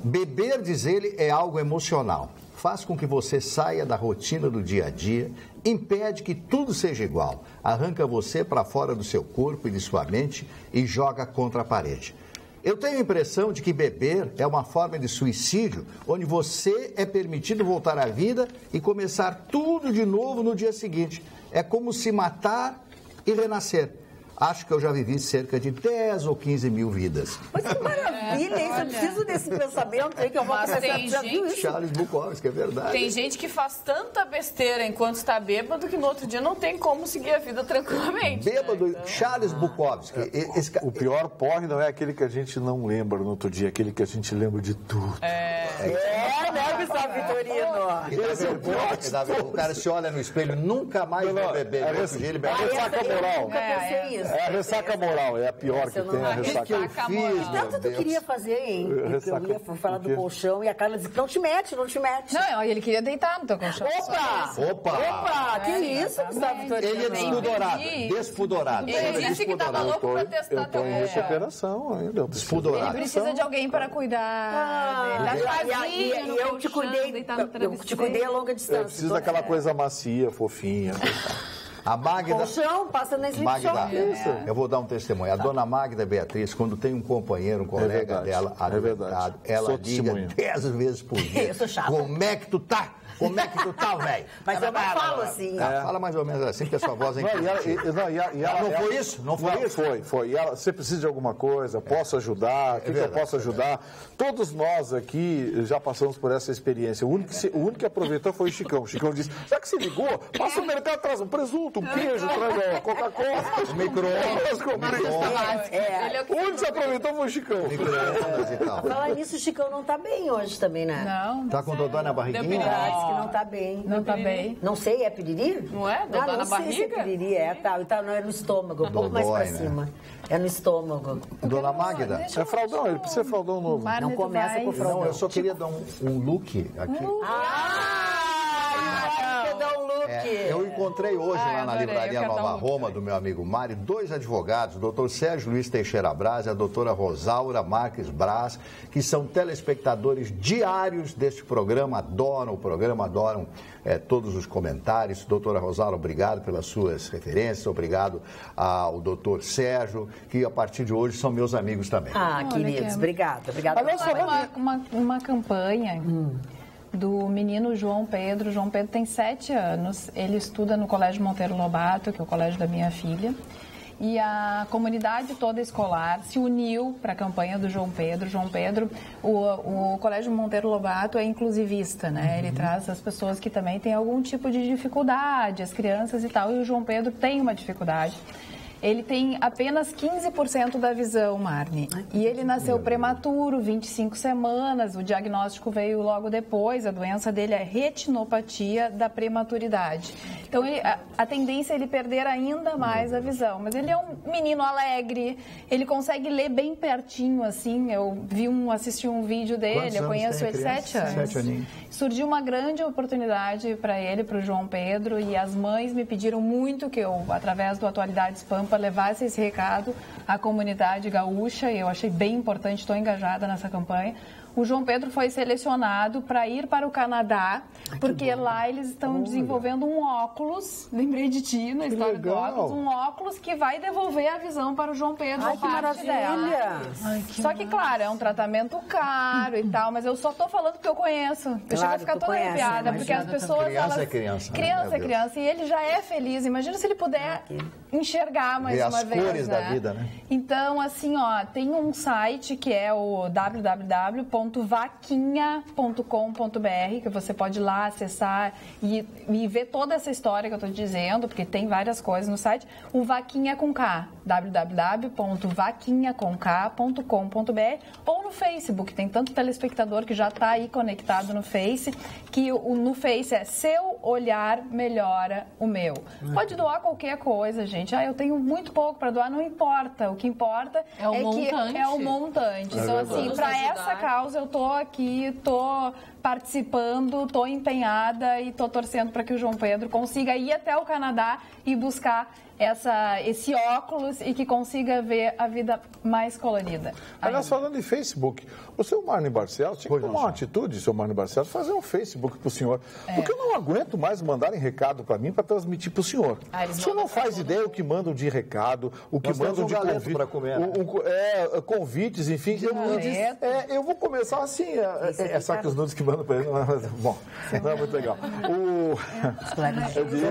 Beber, diz ele, é algo emocional. Faz com que você saia da rotina do dia a dia, impede que tudo seja igual, arranca você para fora do seu corpo e de sua mente e joga contra a parede. Eu tenho a impressão de que beber é uma forma de suicídio, onde você é permitido voltar à vida e começar tudo de novo no dia seguinte. É como se matar e renascer. Acho que eu já vivi cerca de 10 ou 15 mil vidas. Mas que maravilha, hein? Eu preciso desse pensamento aí que eu vou começar a isso. Charles Bukowski, é verdade. Tem gente que faz tanta besteira enquanto está bêbado que no outro dia não tem como seguir a vida tranquilamente. Bêbado, né? Então... Charles Bukowski. O pior porre não é aquele que a gente não lembra no outro dia, aquele que a gente lembra de tudo. Né, Gustavo Vitorino? O cara se olha no espelho, nunca mais vai beber. É ressaca moral. É a ressaca moral, é a pior que tem a ressaca moral. Tanto tu queria fazer, hein? Eu ia falar do colchão e a Carla disse, não te mete. Não, ele queria deitar no teu colchão. Opa! Que isso, Gustavo Vitorino? Ele é despudorado. Ele disse que estava louco pra testar eu tô em recuperação ainda. Despudorado. Ele precisa de alguém para cuidar dele. E eu te cuidei a longa distância. Precisa daquela coisa macia, fofinha. A Magda... Colchão, passa na Sleep Shop. Eu vou dar um testemunho. A dona Magda Beatriz, quando tem um companheiro, um colega dela, ela liga 10 vezes por dia. Eu sou chata. Como é que tu tá? Como é que tu tá, velho? Mas eu não falo assim. Fala mais ou menos assim, que a sua voz é incrível. Não foi isso? Não foi isso? Foi. E ela, você precisa de alguma coisa? Posso ajudar? O que eu posso ajudar? Todos nós aqui já passamos por essa experiência. O único que aproveitou foi o Chicão. O Chicão disse, já que você ligou, passa no mercado, traz um presunto, um queijo, traz uma Coca-Cola, um micro-ondas. O único que se aproveitou foi o Chicão. Micro-ondas e tal. Falar nisso, o Chicão não tá bem hoje também, né? Não. Tá com dodói na barriguinha? Que não tá bem. Não tá bem. Não sei, é piriri? Não é? Dodói na barriga? Não sei se é piriri, não é no estômago, um pouco mais pra cima. É no estômago. Dona Magda. É fraldão, ele precisa de fraldão novo. Não começa com fraldão. Não, eu só queria dar um look aqui. Eu encontrei hoje lá na Livraria Nova Roma, do meu amigo Mário, 2 advogados, o doutor Sérgio Luiz Teixeira Braz e a doutora Rosaura Marques Braz, que são telespectadores diários deste programa, adoram o programa, adoram todos os comentários. Doutora Rosaura, obrigado pelas suas referências, obrigado ao doutor Sérgio, que a partir de hoje são meus amigos também. Queridos, obrigada. Uma campanha... do menino João Pedro. João Pedro tem 7 anos, ele estuda no Colégio Monteiro Lobato, que é o colégio da minha filha, e a comunidade toda escolar se uniu para a campanha do João Pedro. João Pedro, o Colégio Monteiro Lobato é inclusivista, né? Ele traz as pessoas que também têm algum tipo de dificuldade, as crianças e tal, e o João Pedro tem uma dificuldade. Ele tem apenas 15% da visão, Marne. E ele nasceu prematuro, 25 semanas. O diagnóstico veio logo depois. A doença dele é retinopatia da prematuridade. Então, a tendência é ele perder ainda mais a visão. Mas ele é um menino alegre. Ele consegue ler bem pertinho, assim. Eu assisti um vídeo dele. Eu conheço ele 7 anos. 7 aninhos. Surgiu uma grande oportunidade para ele, para o João Pedro. E as mães me pediram muito que eu, através do Atualidades Pampa, Pampa levasse esse recado à comunidade gaúcha, e eu achei bem importante, estou engajada nessa campanha. O João Pedro foi selecionado para ir para o Canadá, porque lá eles estão desenvolvendo um óculos, lembrei de ti na história do óculos, um óculos que vai devolver a visão para o João Pedro. Ai, que maravilha! Só que, claro, é um tratamento caro e tal, mas eu só tô falando porque eu conheço. Eu chego a ficar toda arrepiada, porque as pessoas... Criança é criança. Criança é criança, e ele já é feliz. Imagina se ele puder enxergar mais uma vez. As cores da vida, né? Então, assim, ó, tem um site que é o www.vaquinha.com.br, que você pode ir lá acessar e ver toda essa história que eu tô dizendo, porque tem várias coisas no site. O Vaquinha com K, www.vaquinhaconk.com.br, ou no Facebook. Tem tanto telespectador que já está aí conectado no Face, que no Face é Seu Olhar Melhora o Meu. Pode doar qualquer coisa, gente. Eu tenho muito pouco para doar, não importa. O que importa é que é o montante. Então, assim, para essa causa eu tô aqui, tô participando, tô empenhada e tô torcendo para que o João Pedro consiga ir até o Canadá e buscar esse óculos e que consiga ver a vida mais colorida. Aliás, falando em Facebook, o seu Marne Barcelos tinha que tomar uma atitude, seu Marne Barcelos, fazer um Facebook pro senhor. Porque eu não aguento mais mandarem recado para mim para transmitir pro senhor. O senhor não faz ideia o que mandam de recado, o que mandam de convite para comer. Convites, enfim. Eu vou começar assim. Só que os nudes que mandam para ele bom, não é muito legal. Eu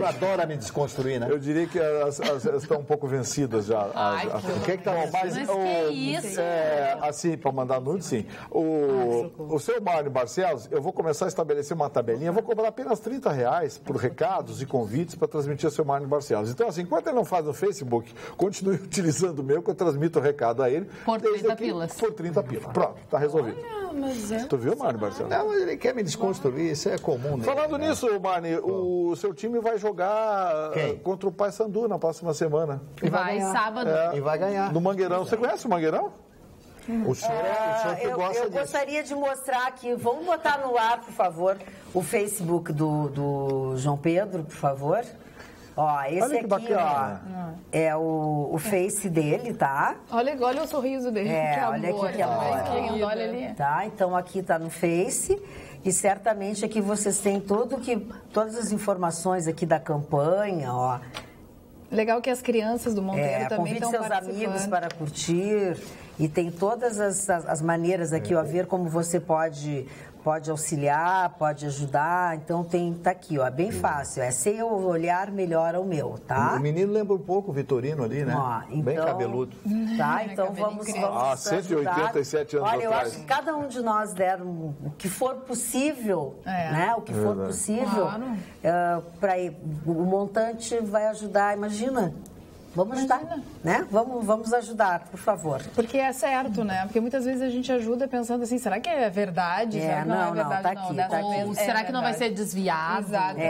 adoro me desconstruir, né? Eu diria que estão um pouco vencidas já. O que está mais? Mas que isso? Assim, para mandar nude, sim. O seu Marne Barcelos, eu vou começar a estabelecer uma tabelinha, vou cobrar apenas R$30 por recados e convites para transmitir o seu Marne Barcelos. Então, assim, enquanto ele não faz no Facebook, continue utilizando o meu, que eu transmito o recado a ele. Por 30 pilas. Por 30 pilas. Pronto, está resolvido. Tu viu, Marne Barcelos? Não, mas ele quer me desconstruir, isso é comum. Né? Falando nisso, Marne, o seu time vai jogar contra o Paysandu na próxima semana. Vai sábado. E vai ganhar. No Mangueirão. Você conhece o Mangueirão? O senhor que gosta eu gostaria de mostrar aqui, vamos botar no ar, por favor, o Facebook do João Pedro, por favor. Ó, esse aqui, ó, é o Face dele, tá? Olha o sorriso dele, que olha amor. Aqui que amor. Olha ali. Tá, então aqui tá no Face e certamente aqui vocês têm todas as informações aqui da campanha, ó. Legal que as crianças do Monteiro também estão participando. Convide seus amigos para curtir e tem todas as maneiras aqui, ó, ver como você pode auxiliar, pode ajudar. Então tá aqui, ó, bem fácil. Seu olhar melhora o meu, tá? O menino lembra um pouco o Vitorino ali, né? Ó, então, bem cabeludo. Tá, então vamos 187 anos Olha, eu atrás. acho que cada um de nós der o que for possível, né? O que for possível, o montante vai ajudar, imagina. Vamos ajudar, né? Vamos ajudar, por favor. Porque é certo, né? Porque muitas vezes a gente ajuda pensando assim, será que é verdade? Será que não é verdade? Tá aqui, tá aqui. Ou será que não vai ser desviado? Exato.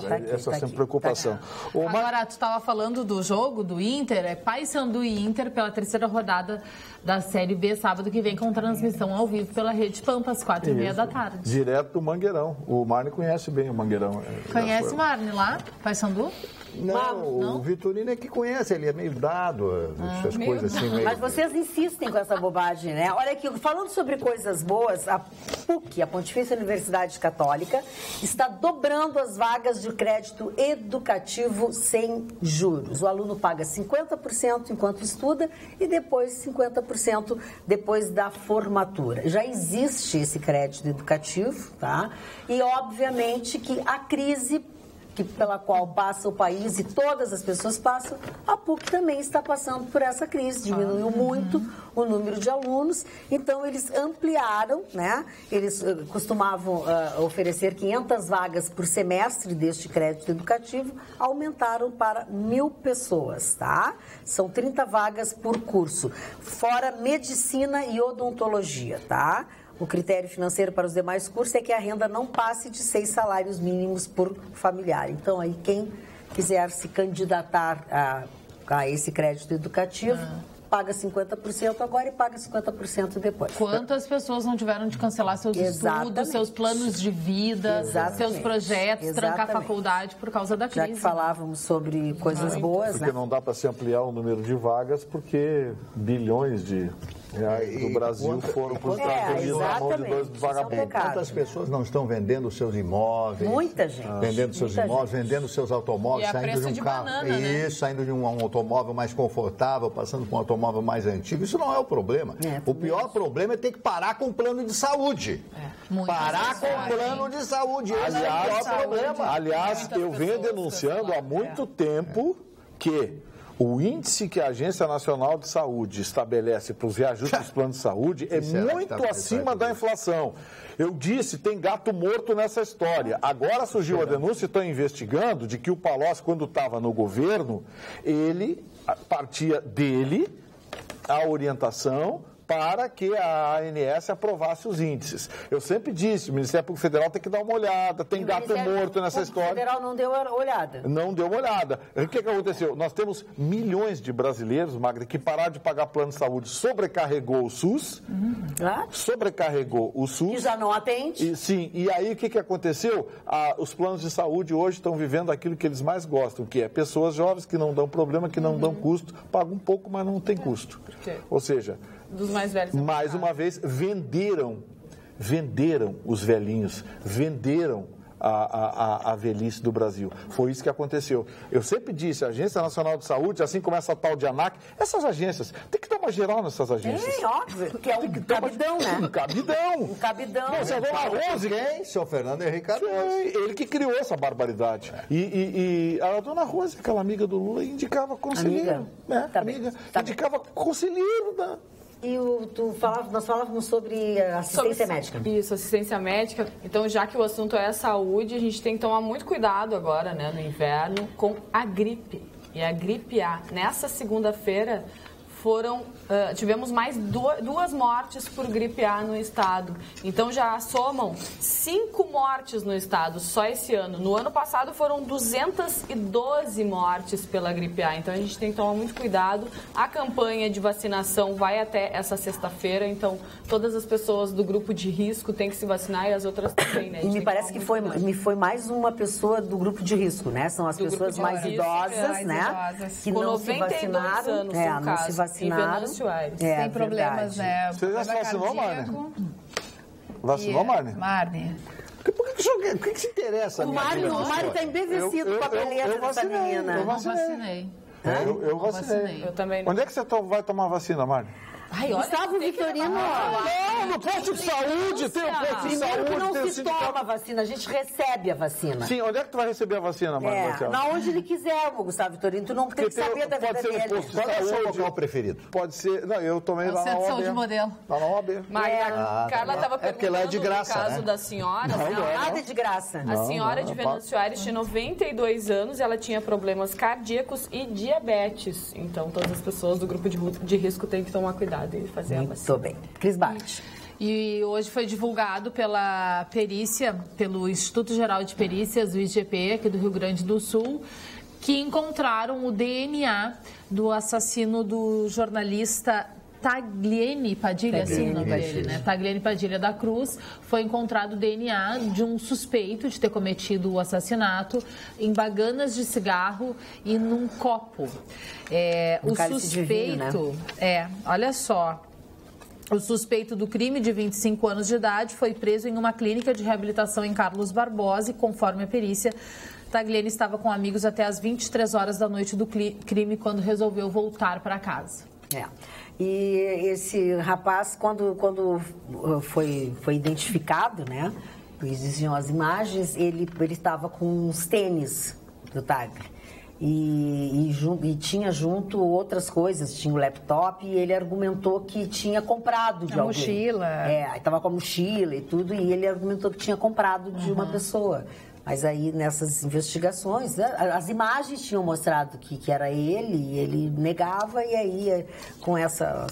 Tá aqui, essa é sempre preocupação. Agora, tu estava falando do jogo do Inter, Paysandu e Inter pela terceira rodada da Série B, sábado que vem, com transmissão ao vivo pela Rede Pampa, às 4h30 da tarde. Direto do Mangueirão. O Marne conhece bem o Mangueirão. Conhece o Marne lá, Paysandu? Não, o Vitorino é que conhece, ele é meio dado, essas coisas assim. Meio... Mas vocês insistem com essa bobagem, né? Olha aqui, falando sobre coisas boas, a PUC, a Pontifícia Universidade Católica, está dobrando as vagas de crédito educativo sem juros. O aluno paga 50% enquanto estuda e depois 50% depois da formatura. Já existe esse crédito educativo, tá? E obviamente que a crise pela qual passa o país e todas as pessoas passam, a PUC também está passando por essa crise. Diminuiu muito o número de alunos, então eles ampliaram, né? Eles costumavam oferecer 500 vagas por semestre deste crédito educativo, aumentaram para 1.000 pessoas, tá? São 30 vagas por curso, fora medicina e odontologia, tá? O critério financeiro para os demais cursos é que a renda não passe de 6 salários mínimos por familiar. Então, aí, quem quiser se candidatar a esse crédito educativo, paga 50% agora e paga 50% depois. Quantas pessoas não tiveram de cancelar seus estudos, seus planos de vida, seus projetos, trancar a faculdade por causa da crise? Já que falávamos sobre coisas boas, porque não dá para se ampliar o número de vagas, porque bilhões de reais do Brasil foram para os Estados Unidos na mão de dois vagabundos. Quantas pessoas não estão vendendo seus imóveis? Muita gente. Vendendo seus imóveis, vendendo seus automóveis, saindo de um carro. Banana, né? Isso, saindo de um automóvel mais confortável, passando por um automóvel mais antigo. Isso não é o problema. O pior problema é ter que parar com o plano de saúde. Parar com o plano de saúde. Esse é o pior problema. Aliás, eu venho denunciando há muito tempo que o índice que a Agência Nacional de Saúde estabelece para os reajustes dos planos de saúde é muito acima da inflação. Eu disse, tem gato morto nessa história. Agora surgiu a denúncia, estão investigando, de que o Palocci, quando estava no governo, ele partia dele a orientação para que a ANS aprovasse os índices. Eu sempre disse, o Ministério Público Federal tem que dar uma olhada, tem gato morto nessa história. O Federal não deu olhada. Não deu uma olhada. O que aconteceu? Nós temos milhões de brasileiros, Magda, que pararam de pagar plano de saúde, sobrecarregou o SUS, sobrecarregou o SUS. Que já não atende. Sim, e aí o que aconteceu? Os planos de saúde hoje estão vivendo aquilo que eles mais gostam, que é pessoas jovens que não dão problema, que não dão custo, pagam um pouco, mas não tem custo. Ou seja, dos mais velhos. Mais uma vez, venderam os velhinhos, venderam a velhice do Brasil. Foi isso que aconteceu. Eu sempre disse, a Agência Nacional de Saúde, assim como essa tal de ANAC, essas agências, tem que dar uma geral nessas agências. É óbvio, porque é um cabidão, né? Um cabidão. Um cabidão. Você vê a Rose, quem? Seu Fernando Henrique Cardoso. Ele que criou essa barbaridade. E a dona Rose, aquela amiga do Lula, indicava conselheiro. Amiga. Indicava conselheiro da... E nós falávamos sobre assistência médica. Isso, assistência médica. Então, já que o assunto é a saúde, a gente tem que tomar muito cuidado agora, né, no inverno, com a gripe. E a gripe A. Nessa segunda-feira, tivemos mais duas mortes por gripe A no estado. Então já somam 5 mortes no estado só esse ano. No ano passado foram 212 mortes pela gripe A. Então a gente tem que tomar muito cuidado. A campanha de vacinação vai até essa sexta-feira. Então todas as pessoas do grupo de risco têm que se vacinar e as outras também, né? E me parece que foi mais uma pessoa do grupo de risco, né? São as pessoas mais idosas, né? Que não se vacinaram. Anos, não se vacinaram. Tem problemas, né? Você já se vacinou, Marne? Vacinou, Marne? Marne. Por que se interessa? O Mário está embevecido com a beleza dessa menina. Eu vacinei. Eu vacinei. Eu também. Onde é que você vai tomar vacina, Marne? Gustavo Vitorino. No posto de saúde, tem o posto de saúde. Primeiro que não se toma a vacina, a gente recebe a vacina. Sim, onde é que tu vai receber a vacina, Marcelo? Na onde ele quiser, Gustavo Vitorino. Tu não tem que saber da vida dele. Pode ser o posto de saúde. Preferido? Pode ser. Não, eu tomei lá na OAB. Saúde modelo. Lá na OAB. A Carla estava perguntando de graça, no caso da senhora. Nada é de graça. A senhora de Venâncio Aires tinha 92 anos e ela tinha problemas cardíacos e diabetes. Então, todas as pessoas do grupo de risco têm que tomar cuidado e fazer a vacina. Muito bem. Cris Bart. E hoje foi divulgado pela perícia, pelo Instituto Geral de Perícias, o IGP, aqui do Rio Grande do Sul, que encontraram o DNA do assassino do jornalista Tagliene Padilha, assim o nome dele, né? Tagliene Padilha da Cruz. Foi encontrado o DNA de um suspeito de ter cometido o assassinato em baganas de cigarro e num copo. O suspeito, olha só. O suspeito do crime, de 25 anos de idade, foi preso em uma clínica de reabilitação em Carlos Barbosa e, conforme a perícia, Tagliene estava com amigos até às 23 horas da noite do crime, quando resolveu voltar para casa. E esse rapaz, quando foi identificado, né, existiam as imagens, ele estava com uns tênis do Tagli. E tinha junto outras coisas, tinha o laptop, e ele argumentou que tinha comprado de alguém. Mochila. Estava com a mochila e tudo, e ele argumentou que tinha comprado de uma pessoa. Mas aí, nessas investigações, as imagens tinham mostrado que era ele, e ele negava, e aí, com essa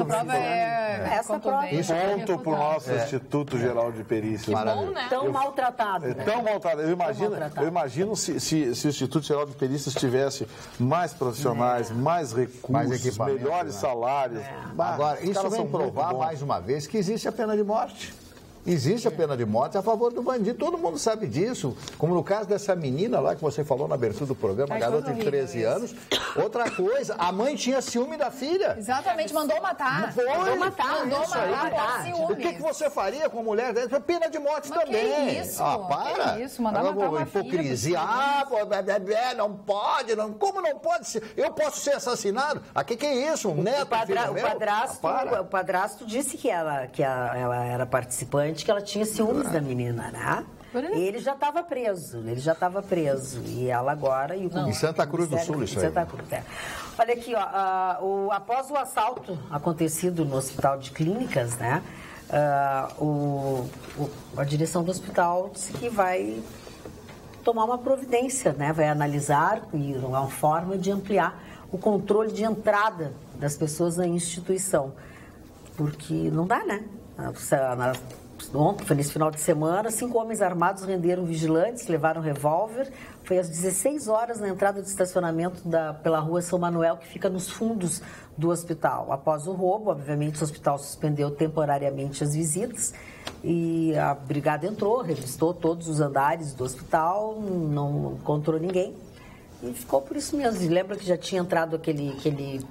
prova é essa prova. Isso ponto para o nosso Instituto Geral de Perícia. Bom, né? Tão maltratado. Tão maltratado. Eu imagino se o Instituto Geral de Perícias tivesse mais profissionais, mais recursos, Mais equipamento, melhores salários. Agora, isso vem provar mais uma vez que existe a pena de morte. Existe a pena de morte a favor do bandido, todo mundo sabe disso. Como no caso dessa menina lá que você falou na abertura do programa, a garota de 13 anos. Outra coisa, a mãe tinha ciúme da filha. Exatamente, mandou matar. Mandou matar por ciúme. O que você faria com a mulher dessa? Pena de morte também. Que isso? Para. Que isso? Mandar matar uma hipocrisia. filha. Não pode. Como não pode ser? Eu posso ser assassinado? Que é isso? Um neto? O padrasto disse que ela era participante, que ela tinha ciúmes da menina, né? Ele já estava preso, e ela agora... Em Santa Cruz do Sul, isso aí. Santa Cruz, Olha aqui, ó, após o assalto acontecido no Hospital de Clínicas, né, a direção do hospital disse que vai tomar uma providência, né, vai analisar uma forma de ampliar o controle de entrada das pessoas na instituição, porque não dá, né? Ontem, foi nesse final de semana, 5 homens armados renderam vigilantes, levaram revólver. Foi às 16 horas na entrada do estacionamento pela rua São Manuel, que fica nos fundos do hospital. Após o roubo, obviamente, o hospital suspendeu temporariamente as visitas e a brigada entrou, revistou todos os andares do hospital, não encontrou ninguém. E ficou por isso mesmo. E lembra que já tinha entrado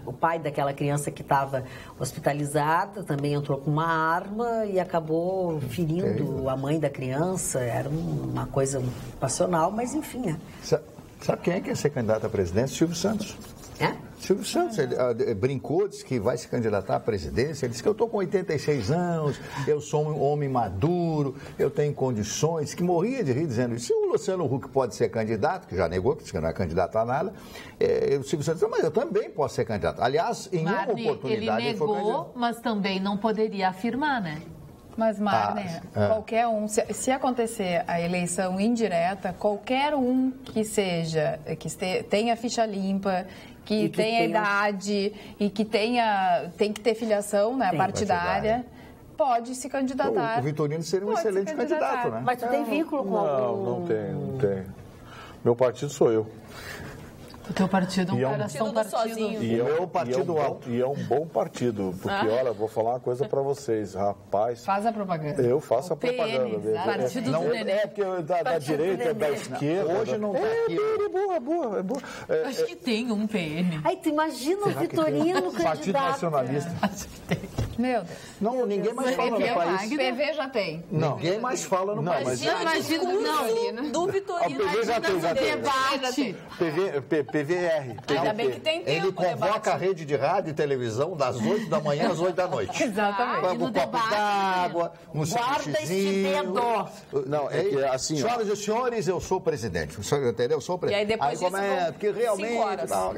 o pai daquela criança que estava hospitalizada, também entrou com uma arma e acabou ferindo a mãe da criança. Era uma coisa passional, mas enfim. Sabe quem é que ia ser candidato à presidência? Silvio Santos. Silvio Santos, ele brincou, disse que vai se candidatar à presidência, ele disse que eu estou com 86 anos, eu sou um homem maduro, eu tenho condições, que morria de rir dizendo isso. Se o Luciano Huck pode ser candidato, que já negou, que não é candidato a nada, o Silvio Santos disse, mas eu também posso ser candidato. Aliás, em uma oportunidade... Ele negou, mas também não poderia afirmar, né? Mas, Marne, qualquer um, se acontecer a eleição indireta, qualquer um que seja, tenha ficha limpa, que tenha idade e que tem que ter filiação, né, partidária, pode se candidatar. O Vitorino seria um excelente candidato, né? Mas tu tem vínculo com algum... Não tenho. Meu partido sou eu. O teu partido é um coração partido. E é um bom partido, porque, olha, vou falar uma coisa pra vocês, rapaz... Faz a propaganda. Eu faço a propaganda dele. Partido do Nenê. É porque da direita, da esquerda... Hoje não tá aqui. É boa. Acho que tem um PN. Aí tu imagina o Vitorino candidato. Partido Nacionalista. Meu Deus. Não, ninguém mais fala no país. PV já tem. Ninguém mais fala no país. Imagina do Vitorino. PV já tem. Debate. PVR. Ainda bem que tem tempo. Ele convoca a rede de rádio e televisão das 8 da manhã às 8 da noite. Exatamente. Um copo d'água, um Guarda esse dedo. Não, é que assim... Senhoras e senhores, eu sou presidente. Entendeu? Eu sou presidente. E aí depois como é? Porque realmente... 5 horas. Não,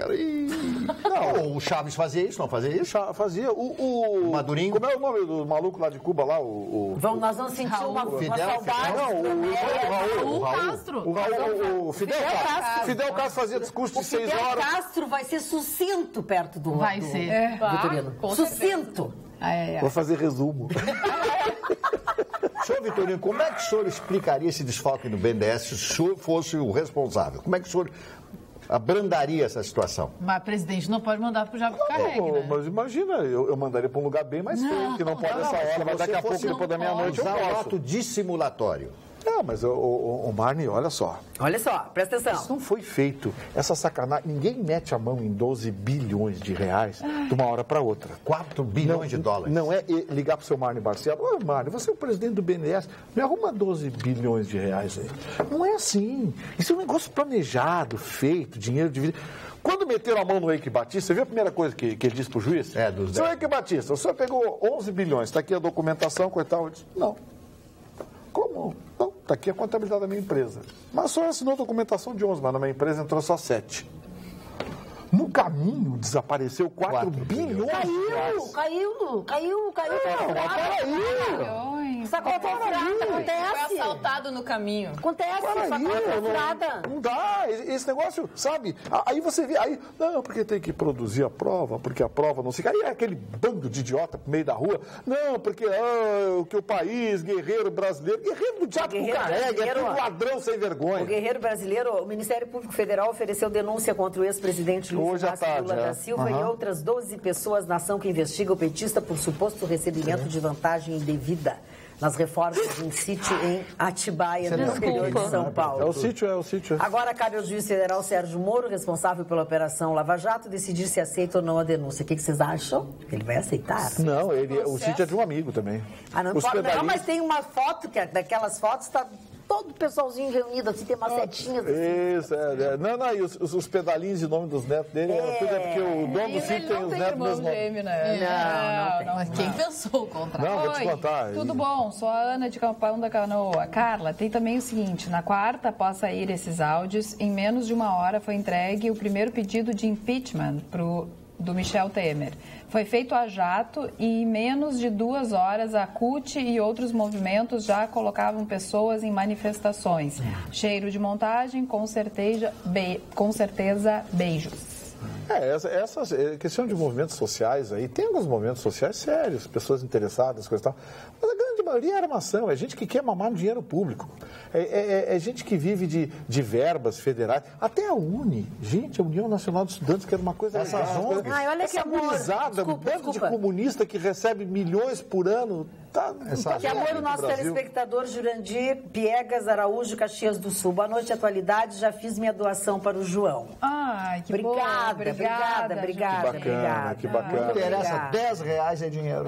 o Chaves fazia isso, não fazia isso? Fazia. O Madurinho. Como é o nome do maluco lá de Cuba lá? Nós vamos sentir uma saudade. O Castro. O Fidel Castro. Fidel Castro fazia discurso de 6 horas. Fidel Castro vai ser sucinto perto do Vai ser. Vitorino. Sucinto. Vou fazer resumo. Senhor Vitorino, como é que o senhor explicaria esse desfalque no BNDES se o senhor fosse o responsável? Como é que o senhor abrandaria essa situação? Mas presidente não pode mandar pro Jabu Carregue, né? Mas imagina, eu mandaria para um lugar bem mais feio, que não pode essa hora, mas daqui a pouco, depois da meia-noite, eu usar posso. um ato dissimulatório. Mas o Marne, olha só. Olha só, presta atenção. Isso não foi feito. Essa sacanagem, ninguém mete a mão em 12 bilhões de reais de uma hora para outra. 4 bilhões de dólares. Não é ligar para o seu Marne Barcelo. Ô, Marne, você é o presidente do BNDES, me arruma 12 bilhões de reais aí. Não é assim. Isso é um negócio planejado, feito, dinheiro dividido. Quando meteram a mão no Eike Batista, você viu a primeira coisa que ele disse para o juiz? Seu Eike Batista, o senhor pegou 11 bilhões, está aqui a documentação, coitado. Eu disse, não. Como? Não, está aqui a contabilidade da minha empresa. Mas só assinou a documentação de 11, mas na minha empresa entrou só 7. No caminho, desapareceu 4 bilhões. Caiu. Não, mas peraí. Isso acontece. assaltado no caminho. Acontece, não dá, esse negócio, sabe? Aí você vê, não, porque tem que produzir a prova, porque a prova não se... Aí é aquele bando de idiota no meio da rua, não, porque que o país, guerreiro brasileiro, guerreiro do diabo que carrega, é tudo ladrão sem vergonha. O guerreiro brasileiro, o Ministério Público Federal ofereceu denúncia contra o ex-presidente Luiz Inácio Lula da Silva e outras 12 pessoas na ação que investiga o petista por suposto recebimento de vantagem indevida nas reformas de um sítio em Atibaia, no interior de São Paulo. É o sítio. Agora cabe ao juiz federal Sérgio Moro, responsável pela Operação Lava Jato, decidir se aceita ou não a denúncia. O que vocês acham? Ele vai aceitar? Não, o sítio é de um amigo também. Não importa, não, mas tem uma foto, que daquelas fotos está todo o pessoalzinho reunido, assim, tem uma setinha. Assim. Isso, Não, e os pedalinhos de nome dos netos dele, tudo porque o dono do sítio tem os netos mesmo. Não. Quem pensou o contrário? Não, vou te contar. Tudo bom, sou a Ana de Capão da Canoa. Carla, tem também o seguinte, na quarta, após sair esses áudios, em menos de uma hora foi entregue o primeiro pedido de impeachment do Michel Temer. Foi feito a jato e em menos de 2 horas a CUT e outros movimentos já colocavam pessoas em manifestações. Cheiro de montagem, com certeza beijos. Essa questão de movimentos sociais aí, tem alguns movimentos sociais sérios, pessoas interessadas, coisa e tal, mas a grande maioria é armação, é gente que quer mamar no dinheiro público, é gente que vive de verbas federais, até a UNE, a União Nacional de Estudantes, que era uma coisa... Essa gurizada, um bando de comunista que recebe milhões por ano... Que amor o nosso telespectador Jurandir Piegas Araújo, Caxias do Sul. Boa noite, atualidade. Já fiz minha doação para o João. Ai, que obrigada. Que bacana. Não interessa, R$10 é dinheiro.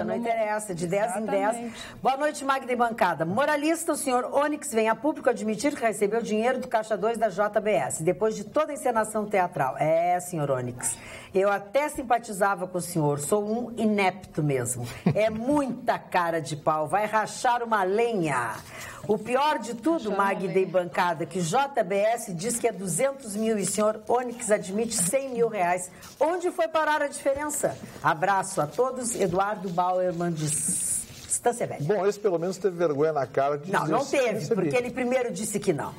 Não interessa, de 10 em 10. Boa noite, Magda e bancada. Moralista, o senhor Onyx vem a público admitir que recebeu dinheiro do Caixa 2 da JBS, depois de toda a encenação teatral. Senhor Onyx, eu até simpatizava com o senhor, sou um inepto mesmo. É muita cara de pau, vai rachar uma lenha. O pior de tudo, Magda e bancada, que JBS diz que é 200 mil e o senhor Onyx admite 100 mil reais. Onde foi parar a diferença? Abraço a todos, Eduardo Bauerman de Estância Velha. Bom, esse pelo menos teve vergonha na cara de dizer. Não teve, porque ele primeiro disse que não.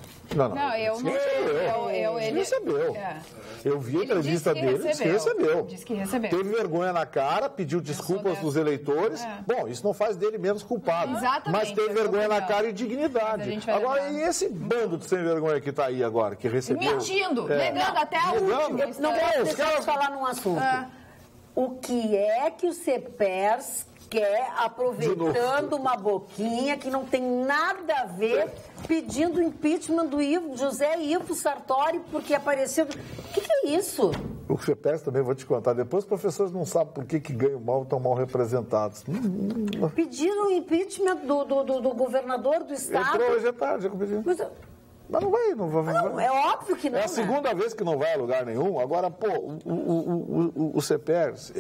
Ele recebeu. Eu vi a entrevista dele, disse que recebeu. Disse que recebeu. Teve vergonha na cara, pediu desculpas dos eleitores. Bom, isso não faz dele menos culpado. Exatamente. Mas teve vergonha na cara e dignidade. Agora, e esse bando de sem vergonha que está aí agora, que recebeu... Mentindo, negando até a última. Eu não quero deixar de falar num assunto. O que é que o CEPERS quer, aproveitando uma boquinha que não tem nada a ver, pedindo impeachment do José Ivo Sartori porque apareceu... O que é isso? O CEPERS também, vou te contar, depois os professores não sabem por que ganham mal e estão mal representados. Pediram o impeachment do governador do estado. Entrou hoje à tarde, eu pedi. Mas não vai. Não, é óbvio que não. É a segunda vez que não vai a lugar nenhum. Agora, o CEPERS...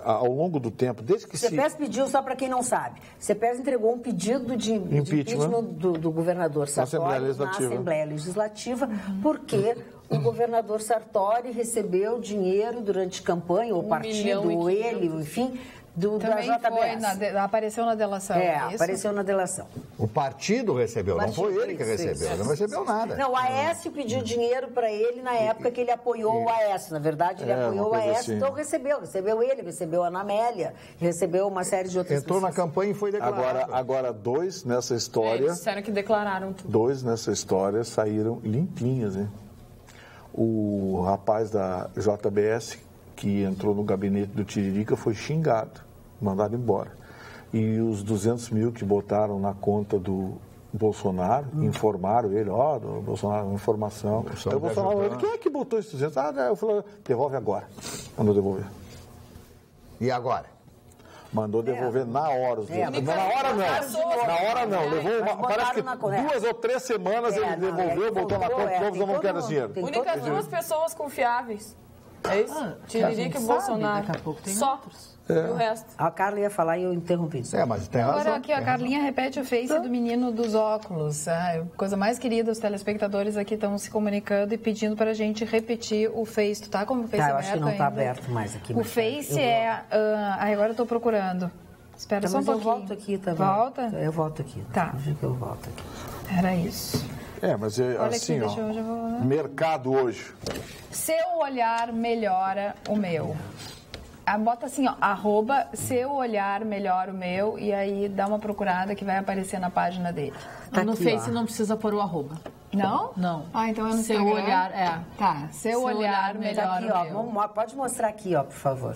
ao longo do tempo, desde que o CEPERS pediu, só para quem não sabe, o CEPERS entregou um pedido de impeachment do governador Sartori na Assembleia Legislativa, porque o governador Sartori recebeu dinheiro durante campanha, ou partido, ou ele, enfim... Também da JBS. Apareceu na delação. Apareceu na delação. O partido recebeu, não foi ele que recebeu. Ele não recebeu nada. Não, o Aécio pediu dinheiro para ele na época que ele apoiou o Aécio. Na verdade, ele apoiou o Aécio, assim. Então recebeu ele, recebeu a Ana Amélia, recebeu uma série de outras pessoas. Entrou na campanha e foi declarado. Agora 2 nessa história... Eles disseram que declararam tudo. 2 nessa história saíram limpinhos, hein? O rapaz da JBS, que entrou no gabinete do Tiririca, foi xingado, mandado embora. E os 200 mil que botaram na conta do Bolsonaro, informaram ele, do Bolsonaro, informação. Aí o Bolsonaro, quem é que botou esses 200? Eu falei, devolve agora. Mandou devolver. E agora? Mandou devolver na hora os 200. Na hora não. Levou, parece que 2 ou 3 semanas ele devolveu, botou na conta, eu não quero esse dinheiro. Únicas 2 pessoas confiáveis. É isso? Tiririca e Bolsonaro. Daqui a pouco tem só. E o resto. A Carla ia falar e eu interrompi. Mas tem razão. Agora aqui a Carlinha repete o Face do menino dos óculos. Coisa mais querida, os telespectadores aqui estão se comunicando e pedindo para a gente repetir o Face. Tu tá com o Face aberto? Eu acho que não está aberto mais aqui. O Face agora eu estou procurando. Espera só um pouquinho. Eu volto aqui também. Volta? Eu volto aqui. Tá. Eu volto aqui. Era isso. Mas assim, aqui, deixa eu... mercado hoje. Seu olhar melhora o meu. Bota assim, ó, @ seu olhar melhora o meu, e aí dá uma procurada que vai aparecer na página dele. Tá no aqui, Face ó. não precisa pôr o @. Não? Não. Então é no Seu Instagram? olhar, Tá, seu olhar Tá melhora aqui, o meu. ó. Pode mostrar aqui, ó, por favor.